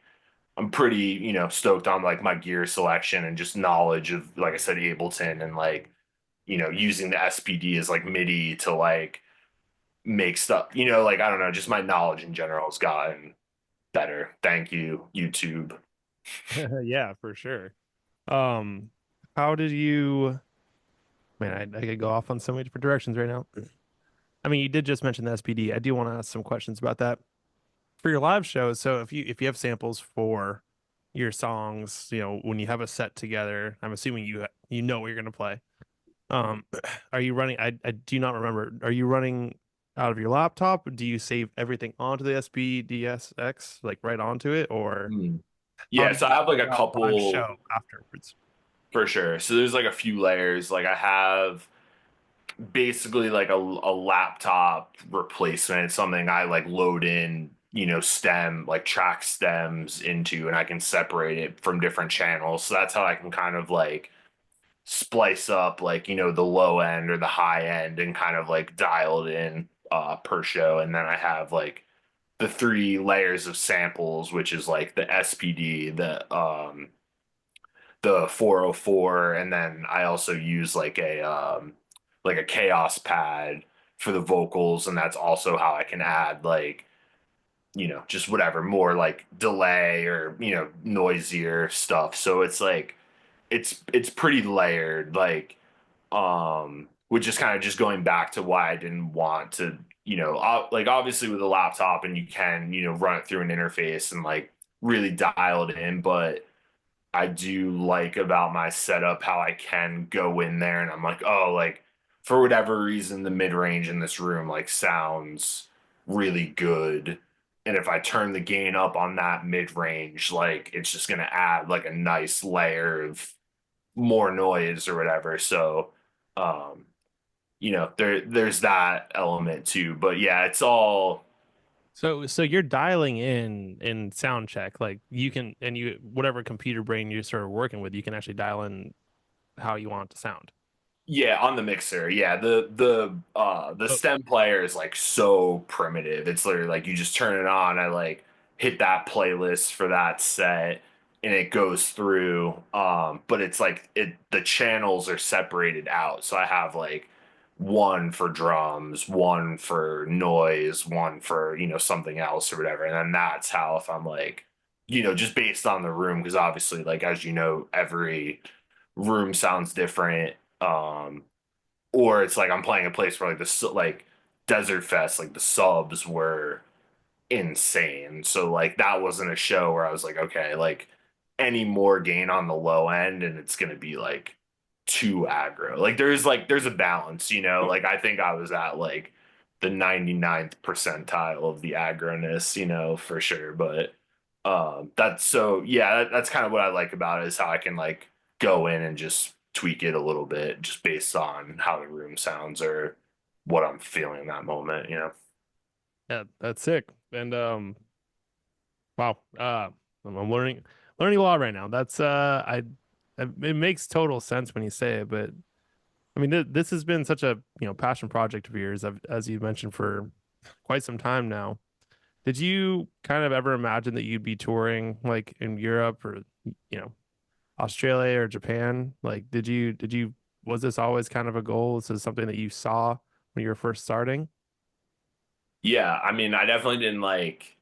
I'm pretty, stoked on like my gear selection and just knowledge of, like I said, Ableton and like, using the SPD as like MIDI to like make stuff, like, I don't know, just my knowledge in general has gotten better. Thank you, YouTube. yeah, for sure. Um, how did you? Man, I could go off on so many different directions right now. I mean, you did just mention the SPD. I do want to ask some questions about that for your live shows. So if you have samples for your songs, when you have a set together, I'm assuming you know what you're gonna play. Um, are you running? I do not remember. Are you running out of your laptop? Do you save everything onto the SPDSX, like right onto it, or Hmm. how Yeah, do so you I have like go a about live couple show afterwards? for sure. So there's like a few layers. Like I have basically like a laptop replacement, something I like load in, stem like track stems into, and I can separate it from different channels. So that's how I can kind of like splice up like, the low end or the high end and kind of like dial it in per show. And then I have like the three layers of samples, which is like the SPD, the 404, and then I also use like a chaos pad for the vocals, and that's also how I can add like, just whatever more like delay or, noisier stuff. So it's like it's pretty layered, like which is kind of just going back to why I didn't want to, like obviously with a laptop and you can, run it through an interface and like really dial it in, but I do like about my setup how I can go in there and I'm like, oh, like for whatever reason, the mid range in this room like sounds really good. And if I turn the gain up on that mid range, like it's just gonna add like a nice layer of more noise or whatever. So, um, there's that element too. But yeah, it's all So you're dialing in sound check, like you can, and you whatever computer brain you're sort of working with, you can actually dial in how you want it to sound. yeah, on the mixer. Yeah, the Oh, stem player is like so primitive. It's literally like you just turn it on, I like hit that playlist for that set and it goes through. But it's like the channels are separated out. So I have like one for drums, one for noise, one for, something else or whatever. And then that's how, if I'm like, just based on the room, because obviously, like, as you know, every room sounds different. Or it's like I'm playing a place where like like Desert Fest, like the subs were insane. So like that wasn't a show where I was like, okay, like any more gain on the low end and it's gonna be like too aggro. There's a balance, Like I think I was at like the 99th percentile of the aggroness, for sure. But that's so yeah, that's kind of what I like about it is how I can like go in and just tweak it a little bit just based on how the room sounds or what I'm feeling in that moment. Yeah, that's sick. And wow, I'm learning a lot right now. That's it makes total sense when you say it, but I mean, this has been such a passion project of yours, as you mentioned, for quite some time now. Did you kind of ever imagine that you'd be touring like in Europe or you know Australia or Japan? Like, did you was this always kind of a goal? This is something that you saw when you were first starting? Yeah, I mean, I definitely didn't like,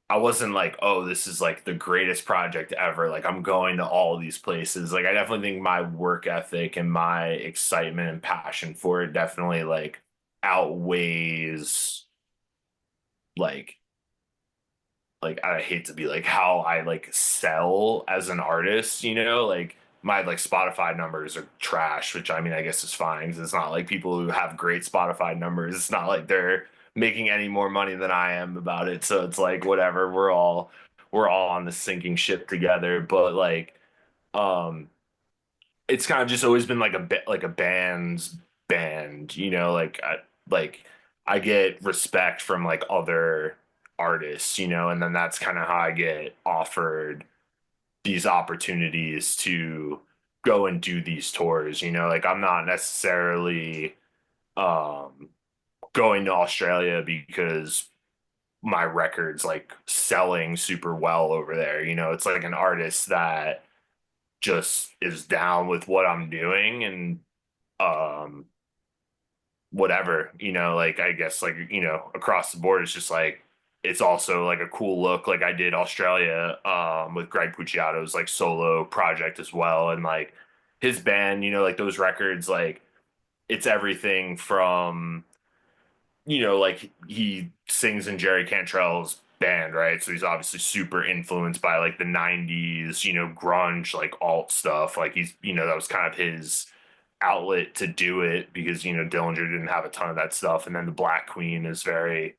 I wasn't like, oh, this is like the greatest project ever. Like, I'm going to all these places. Like, I definitely think my work ethic and my excitement and passion for it definitely like outweighs like, I hate to be like how I like sell as an artist, like my like Spotify numbers are trash, which I mean I guess is fine because it's not like people who have great Spotify numbers, it's not like they're making any more money than I am about it. So it's like whatever, we're all on the sinking ship together. But like it's kind of just always been like a bit like a band's band, like I get respect from like other artists, and then that's kind of how I get offered these opportunities to go and do these tours, like I'm not necessarily um going to Australia because my record's like selling super well over there, it's like an artist that just is down with what I'm doing and um whatever, like I guess like across the board it's just like it's also like a cool look. Like I did Australia with Greg Puciato's like solo project as well and like his band, like those records like it's everything from like he sings in Jerry Cantrell's band, right? So he's obviously super influenced by like the 90s, grunge, like alt stuff. Like he's, that was kind of his outlet to do it because, Dillinger didn't have a ton of that stuff. And then the Black Queen is very,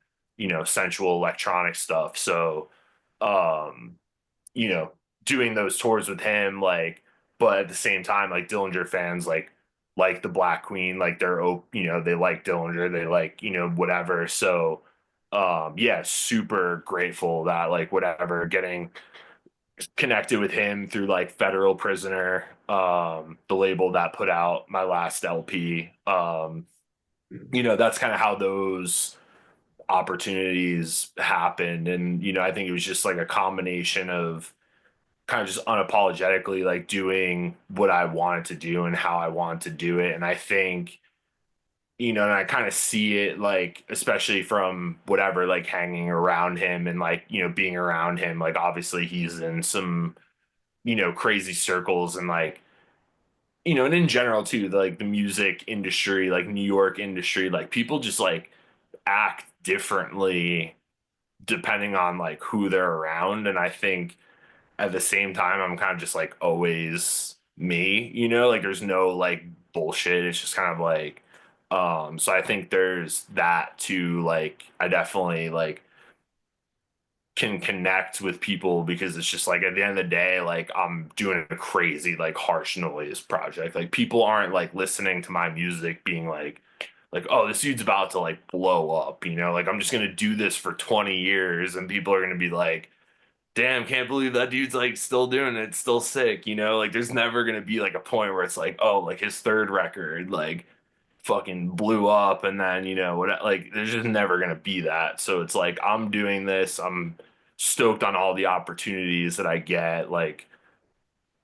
sensual electronic stuff. So, um, you know, doing those tours with him, like, but at the same time, like Dillinger fans, like the Black Queen, like they like Dillinger, they like, whatever. So, yeah, super grateful that like whatever, getting connected with him through like Federal Prisoner, the label that put out my last LP. That's kind of how those opportunities happened. And, I think it was just like a combination of kind of just unapologetically like doing what I wanted to do and how I wanted to do it. And I think, and I kind of see it like, especially from whatever, like hanging around him and like, being around him. Like, obviously, he's in some, crazy circles and like, and in general too, like the music industry, like New York industry, like people just like act differently depending on like who they're around. And I think at the same time, I'm kind of just like always me, like there's no like bullshit. It's just kind of like, so I think there's that too. Like, I definitely like can connect with people because it's just like at the end of the day, like I'm doing a crazy, like harsh noise project. Like people aren't like listening to my music being like, oh, this dude's about to like blow up, like I'm just gonna do this for 20 years and people are gonna be like, damn, can't believe that dude's like still doing it, still sick, like there's never gonna be like a point where it's like, oh, like his third record like fucking blew up and then what, like there's just never gonna be that. So it's like I'm doing this, I'm stoked on all the opportunities that I get, like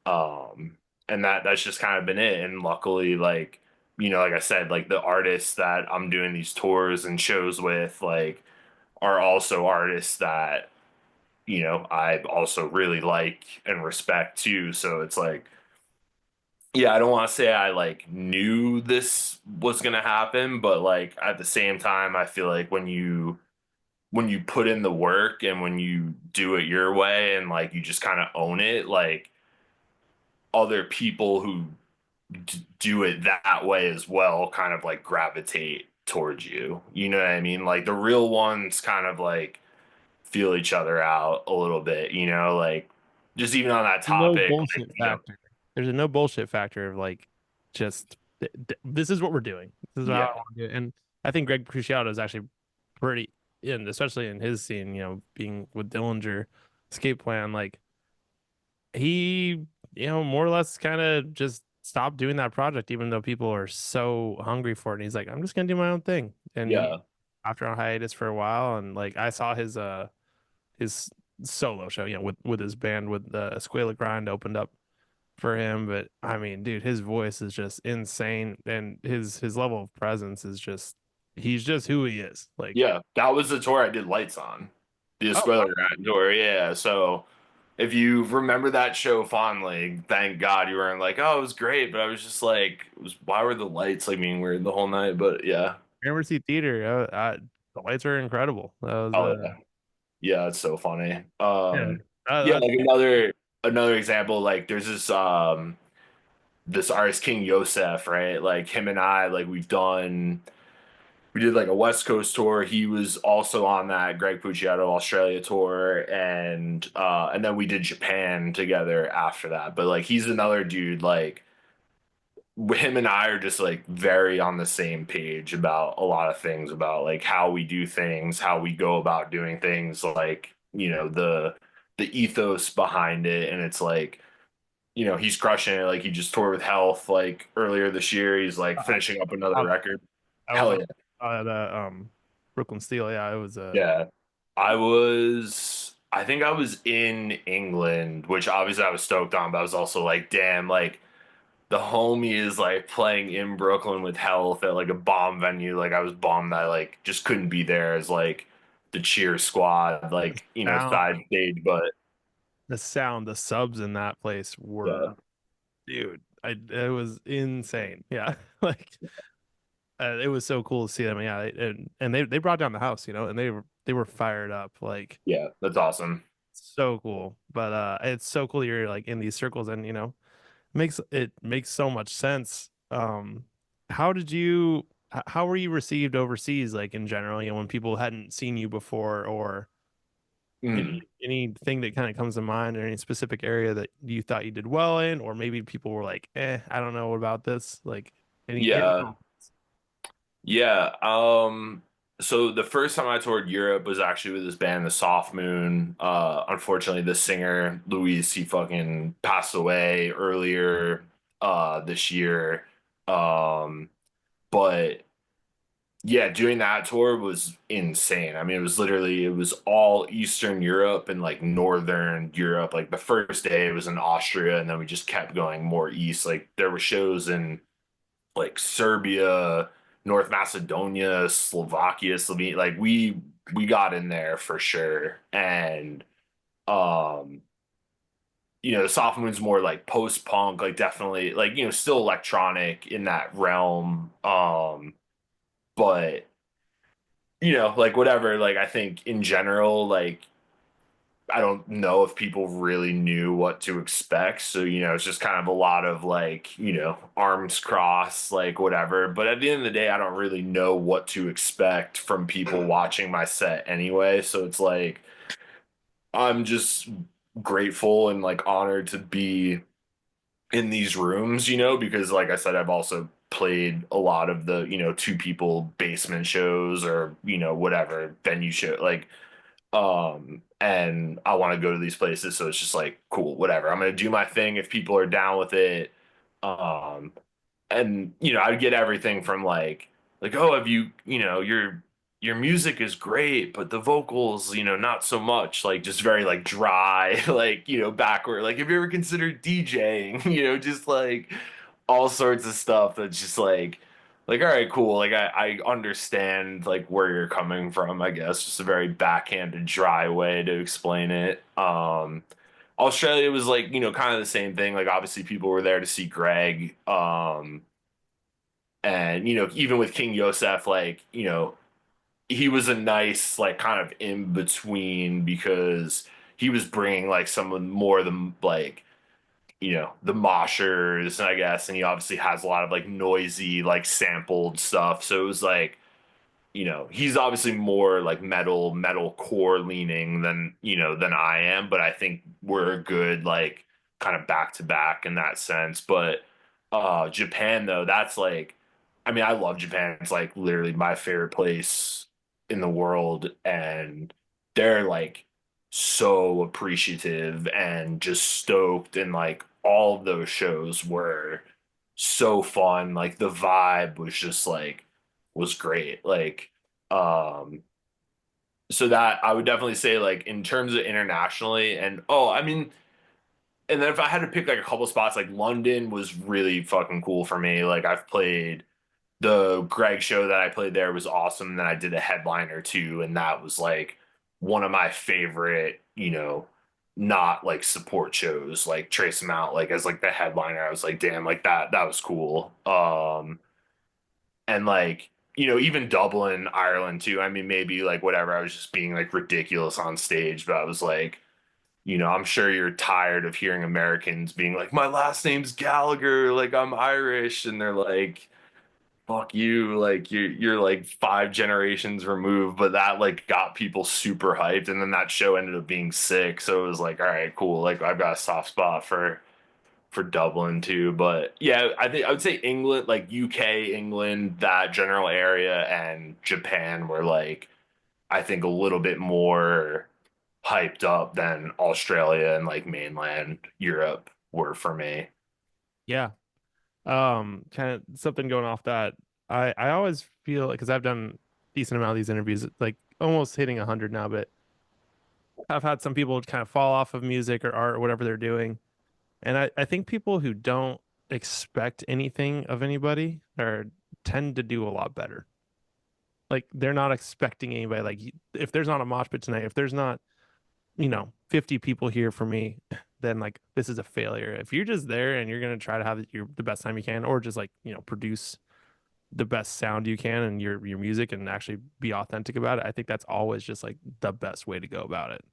um and that's just kind of been it. And luckily, like like I said, like the artists that I'm doing these tours and shows with, like, are also artists that, I also really like and respect too. So it's like, yeah, I don't want to say I like knew this was gonna happen, but like at the same time, I feel like when you put in the work and when you do it your way and like you just kind of own it, like other people who do it that way as well kind of like gravitate towards you. You know what I mean? Like the real ones kind of like feel each other out a little bit, like just even on that No topic, like, bullshit factor. There's a no bullshit factor of like just this is what we're doing. This is how I yeah, want to do it. And I think Greg Cruciato is actually pretty in, especially in his scene, being with Dillinger, Escape Plan, like he, more or less kind of just stopped doing that project, even though people are so hungry for it. And he's like, I'm just gonna do my own thing. And yeah, after on hiatus for a while, and like I saw his solo show, with his band with the Escuela Grind opened up for him. But I mean, dude, his voice is just insane, and his level of presence is just he's just who he is. Like, yeah. That was the tour I did lights on, the oh, Escuela Grand tour. Yeah, so if you remember that show fondly, thank God you weren't like, oh, it was great, but I was just like, why were the lights like being weird the whole night? But yeah, Gramercy Theater, the lights are incredible. That was oh yeah, yeah, it's so funny. yeah, Yeah, that, like another example, like there's this artist King Yosef, right? Like him and I, like we did like a West Coast tour. He was also on that Greg Puciato Australia tour, and then we did Japan together after that. But like he's another dude, like him and I are just like very on the same page about a lot of things, about like how we do things, how we go about doing things, like, the ethos behind it. And it's like, he's crushing it. Like he just toured with Health like earlier this year. He's like uh, finishing up another uh, record. I was Hell on yeah. the Brooklyn Steel. Yeah, it was Yeah. I think I was in England, which obviously I was stoked on, but I was also like, damn, like the homie is like playing in Brooklyn with Health at like a bomb venue. Like I was bummed that I like just couldn't be there as like the cheer squad, the like, sound, side stage, but the subs in that place yeah, were, dude, it was insane. Yeah, like it was so cool to see them. Yeah, and they brought down the house, and they were fired up, like yeah, that's awesome. so cool. But it's so cool you're like in these circles, and makes so much sense. How did you? How were you received overseas, like in general? When people hadn't seen you before, or Mm. anything that kind of comes to mind, or any specific area that you thought you did well in, or maybe people were like, I don't know about this. Like any Yeah. Yeah. So the first time I toured Europe was actually with this band, the Soft Moon. Unfortunately, the singer Luis, he fucking passed away earlier this year. Um, but yeah, doing that tour was insane. I mean, it was all Eastern Europe and like Northern Europe. Like the first day it was in Austria, and then we just kept going more east. Like there were shows in like Serbia, North Macedonia, Slovakia, Slovenia. Like we got in there for sure. And um, the Soft Moon's more like post-punk, like definitely like, still electronic in that realm. But like whatever, like I think in general, like I don't know if people really knew what to expect. So, it's just kind of a lot of like, arms crossed, like whatever. But at the end of the day, I don't really know what to expect from people watching my set anyway. So it's like, I'm just grateful and like honored to be in these rooms, because like I said, I've also played a lot of the, two people basement shows or, whatever venue show. Like, and I want to go to these places, so it's just like cool, whatever. I'm gonna do my thing if people are down with it. Um, and I'd get everything from like, oh, have you, your music is great, but the vocals, not so much. Like just very like dry, like, backward. Like, have you ever considered DJing? Just like all sorts of stuff that's just like Like, all right, cool. Like I understand like where you're coming from, I guess. Just a very backhanded, dry way to explain it. Australia was like, kind of the same thing. Like obviously people were there to see Greg. And even with King Yosef, like, he was a nice, like, kind of in between because he was bringing like some of more of the like, the moshers, I guess, and he obviously has a lot of like noisy, like sampled stuff. So it was like, he's obviously more like metal core leaning than I am, but I think we're a good like kind of back to back in that sense. But Japan though, that's like, I mean, I love Japan. It's like literally my favorite place in the world, and they're like so appreciative and just stoked, and like all of those shows were so fun. Like the vibe was just like was great. Like, so that I would definitely say, like, in terms of internationally, and I mean, and then if I had to pick like a couple spots, like London was really fucking cool for me. Like, I've played the Greg show that I played there was awesome. And then I did a headliner too, and that was like one of my favorite, not like support shows, like Trace them out, like as like the headliner. I was like, damn, like that was cool. And like even Dublin, Ireland too. I mean, maybe like whatever, I was just being like ridiculous on stage, but I was like, I'm sure you're tired of hearing Americans being like, my last name's Gallagher, like I'm Irish, and they're like, fuck you, like you're like five generations removed. But that like got people super hyped, and then that show ended up being sick, so it was like, all right, cool, like I've got a soft spot for Dublin too. But yeah, I think I would say England, like UK, England, that general area, and Japan were like, I think a little bit more hyped up than Australia and like mainland Europe were for me. Yeah. Kind of something going off that. I always feel like because I've done decent amount of these interviews, like almost hitting 100 now, but I've had some people kind of fall off of music or art or whatever they're doing. And I think people who don't expect anything of anybody or tend to do a lot better. Like they're not expecting anybody. Like if there's not a mosh pit tonight, if there's not, 50 people here for me, then like this is a failure. If you're just there and you're gonna try to have the best time you can, or just like, produce the best sound you can and your music and actually be authentic about it, I think that's always just like the best way to go about it.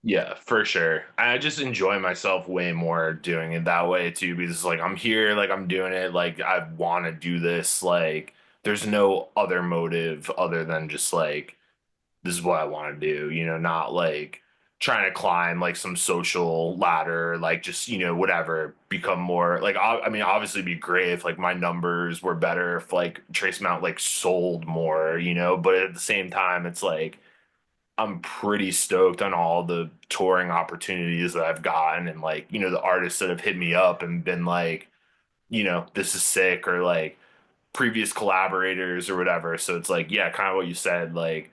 Yeah, for sure. I just enjoy myself way more doing it that way too, because like I'm here, like I'm doing it, like I want to do this. Like there's no other motive other than just like this is what I want to do, not like trying to climb like some social ladder, like just, whatever, become more like, I mean, obviously it'd be great if like my numbers were better, if like Trace Mount like sold more, but at the same time, it's like, I'm pretty stoked on all the touring opportunities that I've gotten, and like, the artists that have hit me up and been like, this is sick, or like previous collaborators or whatever. So it's like, yeah, kind of what you said, like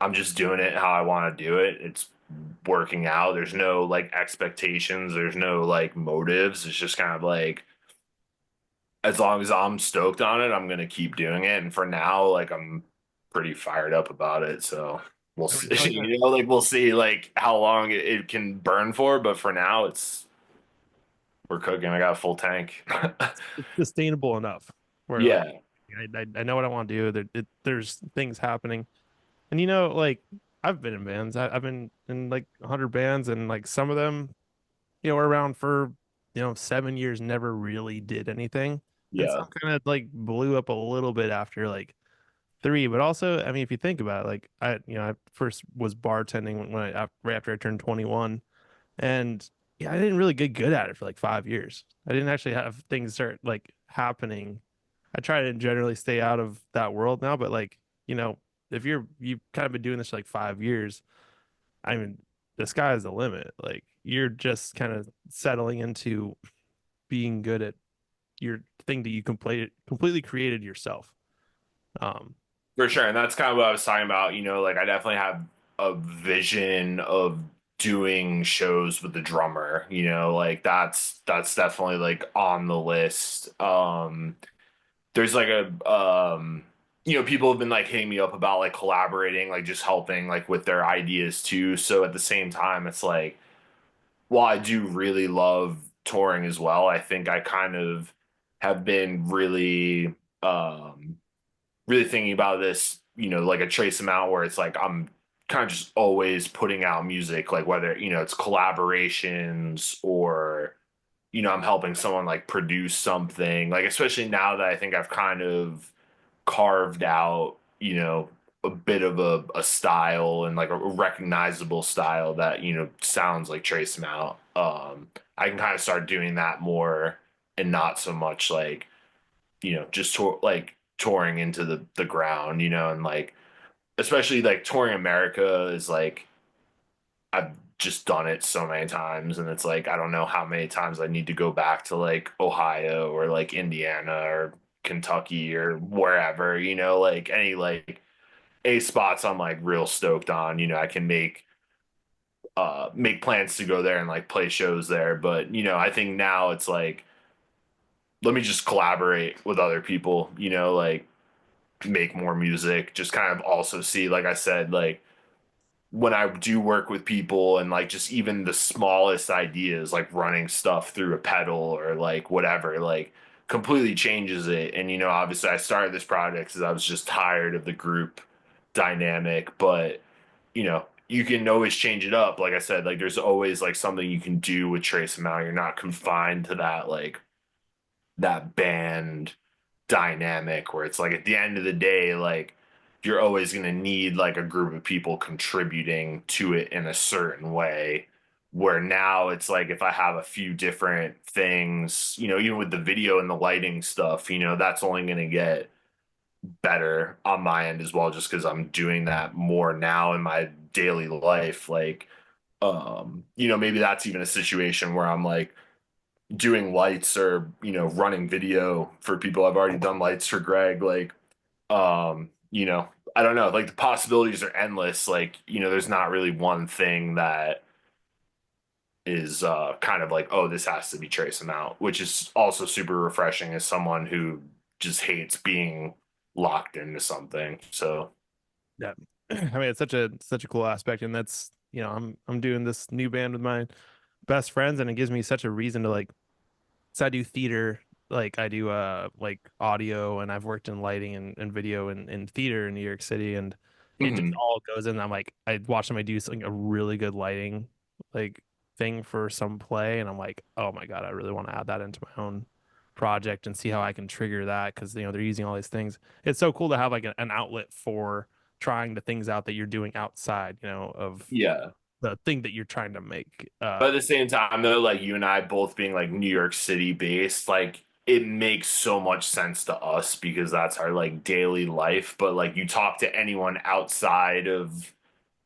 I'm just doing it how I want to do it. It's working out. There's no like expectations, there's no like motives. It's just kind of like as long as I'm stoked on it, I'm gonna keep doing it. And for now, like I'm pretty fired up about it. So we'll I mean, hell see, yeah. like we'll see like how long it can burn for. But for now, we're cooking. I got a full tank. It's sustainable enough where like Yeah, I know what I want to do. There's things happening. And like I've been in bands. I've been in like 100 bands, and like some of them, were around for 7 years, never really did anything, and yeah, some kind of like blew up a little bit after like three. But also, I mean, if you think about it, like I first was bartending right after I turned 21, and yeah, I didn't really get good at it for like 5 years. I didn't actually have things start like happening. I try to generally stay out of that world now, but like, if you've kind of been doing this for like 5 years, I mean, the sky is the limit. Like you're just kind of settling into being good at your thing that you completely created yourself. Um, for sure. And that's kind of what I was talking about. Like I definitely have a vision of doing shows with the drummer. Like that's definitely like on the list. there's like a people have been like hitting me up about like collaborating, like just helping like with their ideas too. So at the same time, it's like while I do really love touring as well, I think I kind of have been um really thinking about this, like a trace amount where it's like I'm kind of just always putting out music, like whether, it's collaborations or, I'm helping someone like produce something, like especially now that I think I've kind of carved out, a bit of a style and like a recognizable style that, sounds like Trace Amount. I can kind of start doing that more and not so much like, just like touring into the ground, and like especially like touring America is like I've just done it so many times and it's like I don't know how many times I need to go back to like Ohio or like Indiana or Kentucky or wherever, like any A spots I'm like real stoked on, I can make plans to go there and like play shows there, but I think now it's like let me just collaborate with other people, like make more music, just kind of also see, like I said, like when I do work with people and like just even the smallest ideas, like running stuff through a pedal or like whatever, like completely changes it. And, obviously I started this project because I was just tired of the group dynamic, but, you can always change it up. Like I said, like there's always like something you can do with Trace Amount. You're not confined to that band dynamic where it's like at the end of the day, like you're always going to need like a group of people contributing to it in a certain way. Where now it's like if I have a few different things, even with the video and the lighting stuff, that's only going to get better on my end as well, just because I'm doing that more now in my daily life. Like, maybe that's even a situation where I'm like, doing lights or running video for people. I've already done lights for Greg, like um you know I don't know, like the possibilities are endless, like there's not really one thing that is kind of like, oh, this has to be Trace Amount, which is also super refreshing as someone who just hates being locked into something. So Yeah. I mean, it's such a cool aspect, and that's I'm doing this new band with my best friends, and it gives me such a reason to like. So I do theater, like I do like audio, and I've worked in lighting and video and theater in New York City, and it just mhm. all goes in. I'm like, I watch somebody do something a really good lighting like thing for some play, and I'm like, oh my God, I really want to add that into my own project and see how I can trigger that because they're using all these things. It's so cool to have like an outlet for trying the things out that you're doing outside, of Yeah. the thing that you're trying to make. But at the same time, though, like you and I both being like New York City based, like it makes so much sense to us because that's our like daily life. But like you talk to anyone outside of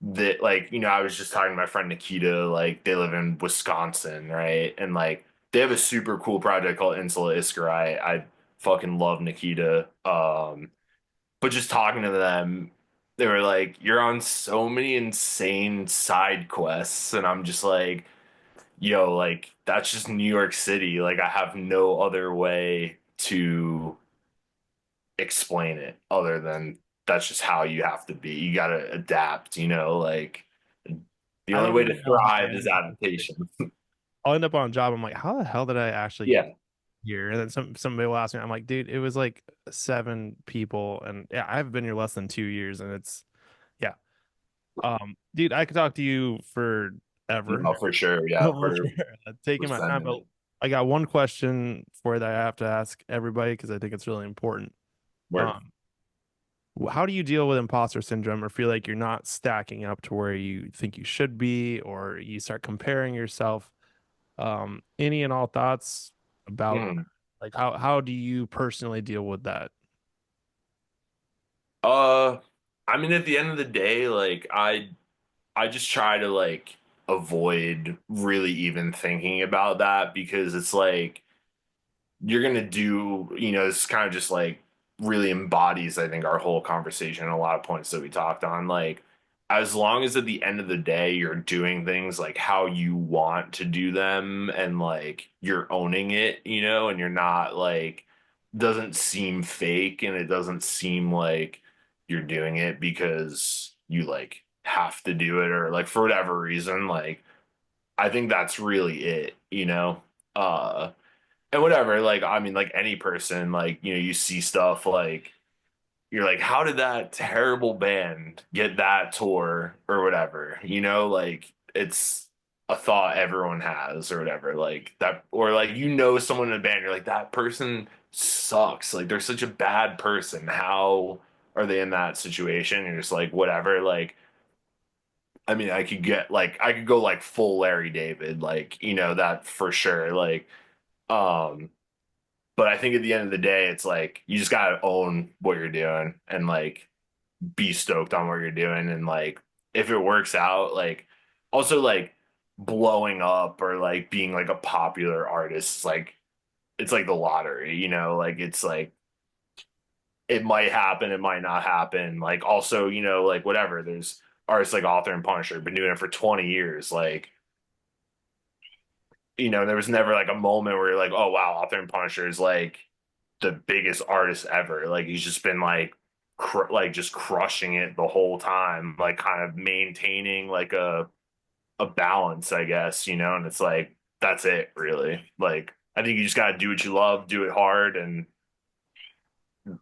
like, I was just talking to my friend Nikita, like they live in Wisconsin, right? And like they have a super cool project called Insula Iskra. I fucking love Nikita. But just talking to them, they were like, you're on so many insane side quests. And I'm just like, yo, like that's just New York City. Like I have no other way to explain it other than that's just how you have to be. You got to adapt, like the I only don't way to even know how I thrive is end up on adaptation. I'll end up on a job. I'm like, how the hell did I actually get Yeah. here? And then somebody will ask me, I'm like, dude, it was like 7 people, and yeah, I've been here less than 2 years, and it's yeah. Dude, I could talk to you forever. No, for sure. Yeah. For For sure. Taking my time, but sending I got one question for you that I have to ask everybody because I think it's really important. work. Um, how do you deal with imposter syndrome or feel like you're not stacking up to where you think you should be, or you start comparing yourself? Any and all thoughts about Mhm. like how do you personally deal with that? Uh, I mean, at the end of the day, like I just try to like avoid really even thinking about that because it's like you're gonna do, it's kind of just like really embodies, I think, our whole conversation, a lot of points that we talked on. Like, as long as at the end of the day you're doing things like how you want to do them and like you're owning it, and you're not like doesn't seem fake, and it doesn't seem like you're doing it because you like have to do it or like for whatever reason. Like I think that's really it, you know? Uh and whatever, like I mean like any person, like, you know, you see stuff like you're like, how did that terrible band get that tour or whatever? You know, like it's a thought everyone has or whatever. Like that, or like, you know, someone in a band, you're like, that person sucks. Like they're such a bad person. How are they in that situation? You're just like, whatever. Like, I mean, I could go like full Larry David, like, you know, that for sure. Like, um, but I think at the end of the day, it's like you just gotta own what you're doing and like be stoked on what you're doing, and like if it works out, like also like blowing up or like being like a popular artist, like it's like the lottery, you know, like it's like it might happen, it might not happen. Like also, you know, like whatever, there's artists like Author and Punisher been doing it for 20 years, like, you know, there was never like a moment where you're like, oh wow, Author and Punisher is like the biggest artist ever. Like he's just been like like just crushing it the whole time, like kind of maintaining like a balance, I guess, you know. And it's like that's it, really. Like I think you just gotta do what you love, do it hard, and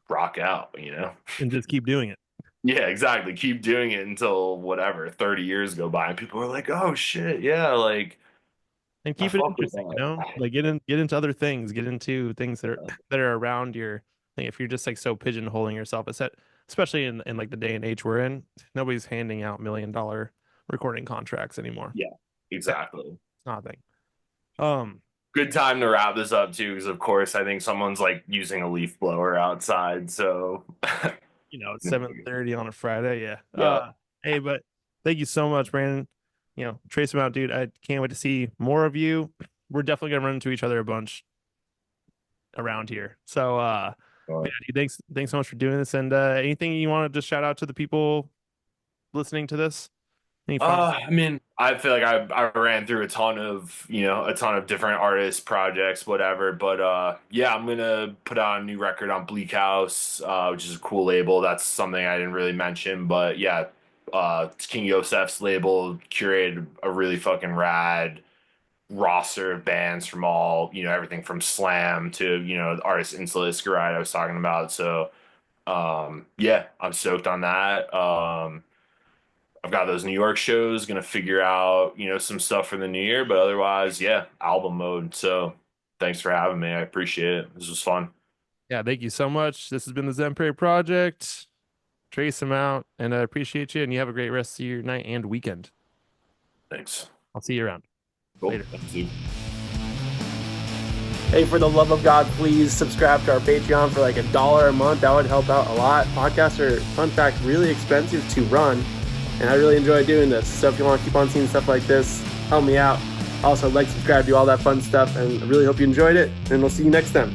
rock out, you know. And just keep doing it Yeah, exactly. Keep doing it until whatever 30 years go by, and people are like, "Oh shit, yeah!" Like and I keep it fuck with interesting, that. like get into other things, get into things that are around your thing. If you're just like so pigeonholing yourself, especially in like the day and age we're in, nobody's handing out $1 million recording contracts anymore. Yeah, It's exactly. nothing. Um, Good time to wrap this up too, because of course I think someone's like using a leaf blower outside. So, it's 7:30 on a Friday. Yeah. yeah, Hey, but thank you so much, Brandon. Trace them out, dude. I can't wait to see more of you. We're definitely gonna run into each other a bunch around here. So yeah, dude, thanks so much for doing this. And anything you want to just shout out to the people listening to this? Any final I mean, I feel like I ran through a ton of, you know, a ton of different artists, projects, whatever. But yeah, I'm gonna put out a new record on Bleak House, which is a cool label. That's something I didn't really mention, but yeah, it's King Yosef's label, curated a really fucking rad roster of bands from all, you know, everything from slam to, you know, the artist Insulis Garide I was talking about. So yeah, I'm stoked on that. I've got those New York shows, gonna figure out, you know, some stuff for the new year, but otherwise, yeah, album mode. So thanks for having me. I appreciate it. This was fun. Yeah, thank you so much. This has been the Zen Perry Project. Trace them out, and I appreciate you. And you have a great rest of your night and weekend. Thanks. I'll see you around. Cool. Later. Thank you. Hey, for the love of God, please subscribe to our Patreon for like $1 a month. That would help out a lot. Podcasts are, fun fact, really expensive to run, and I really enjoy doing this. So if you want to keep on seeing stuff like this, help me out. Also, like, subscribe, do all that fun stuff, and I really hope you enjoyed it, and we'll see you next time.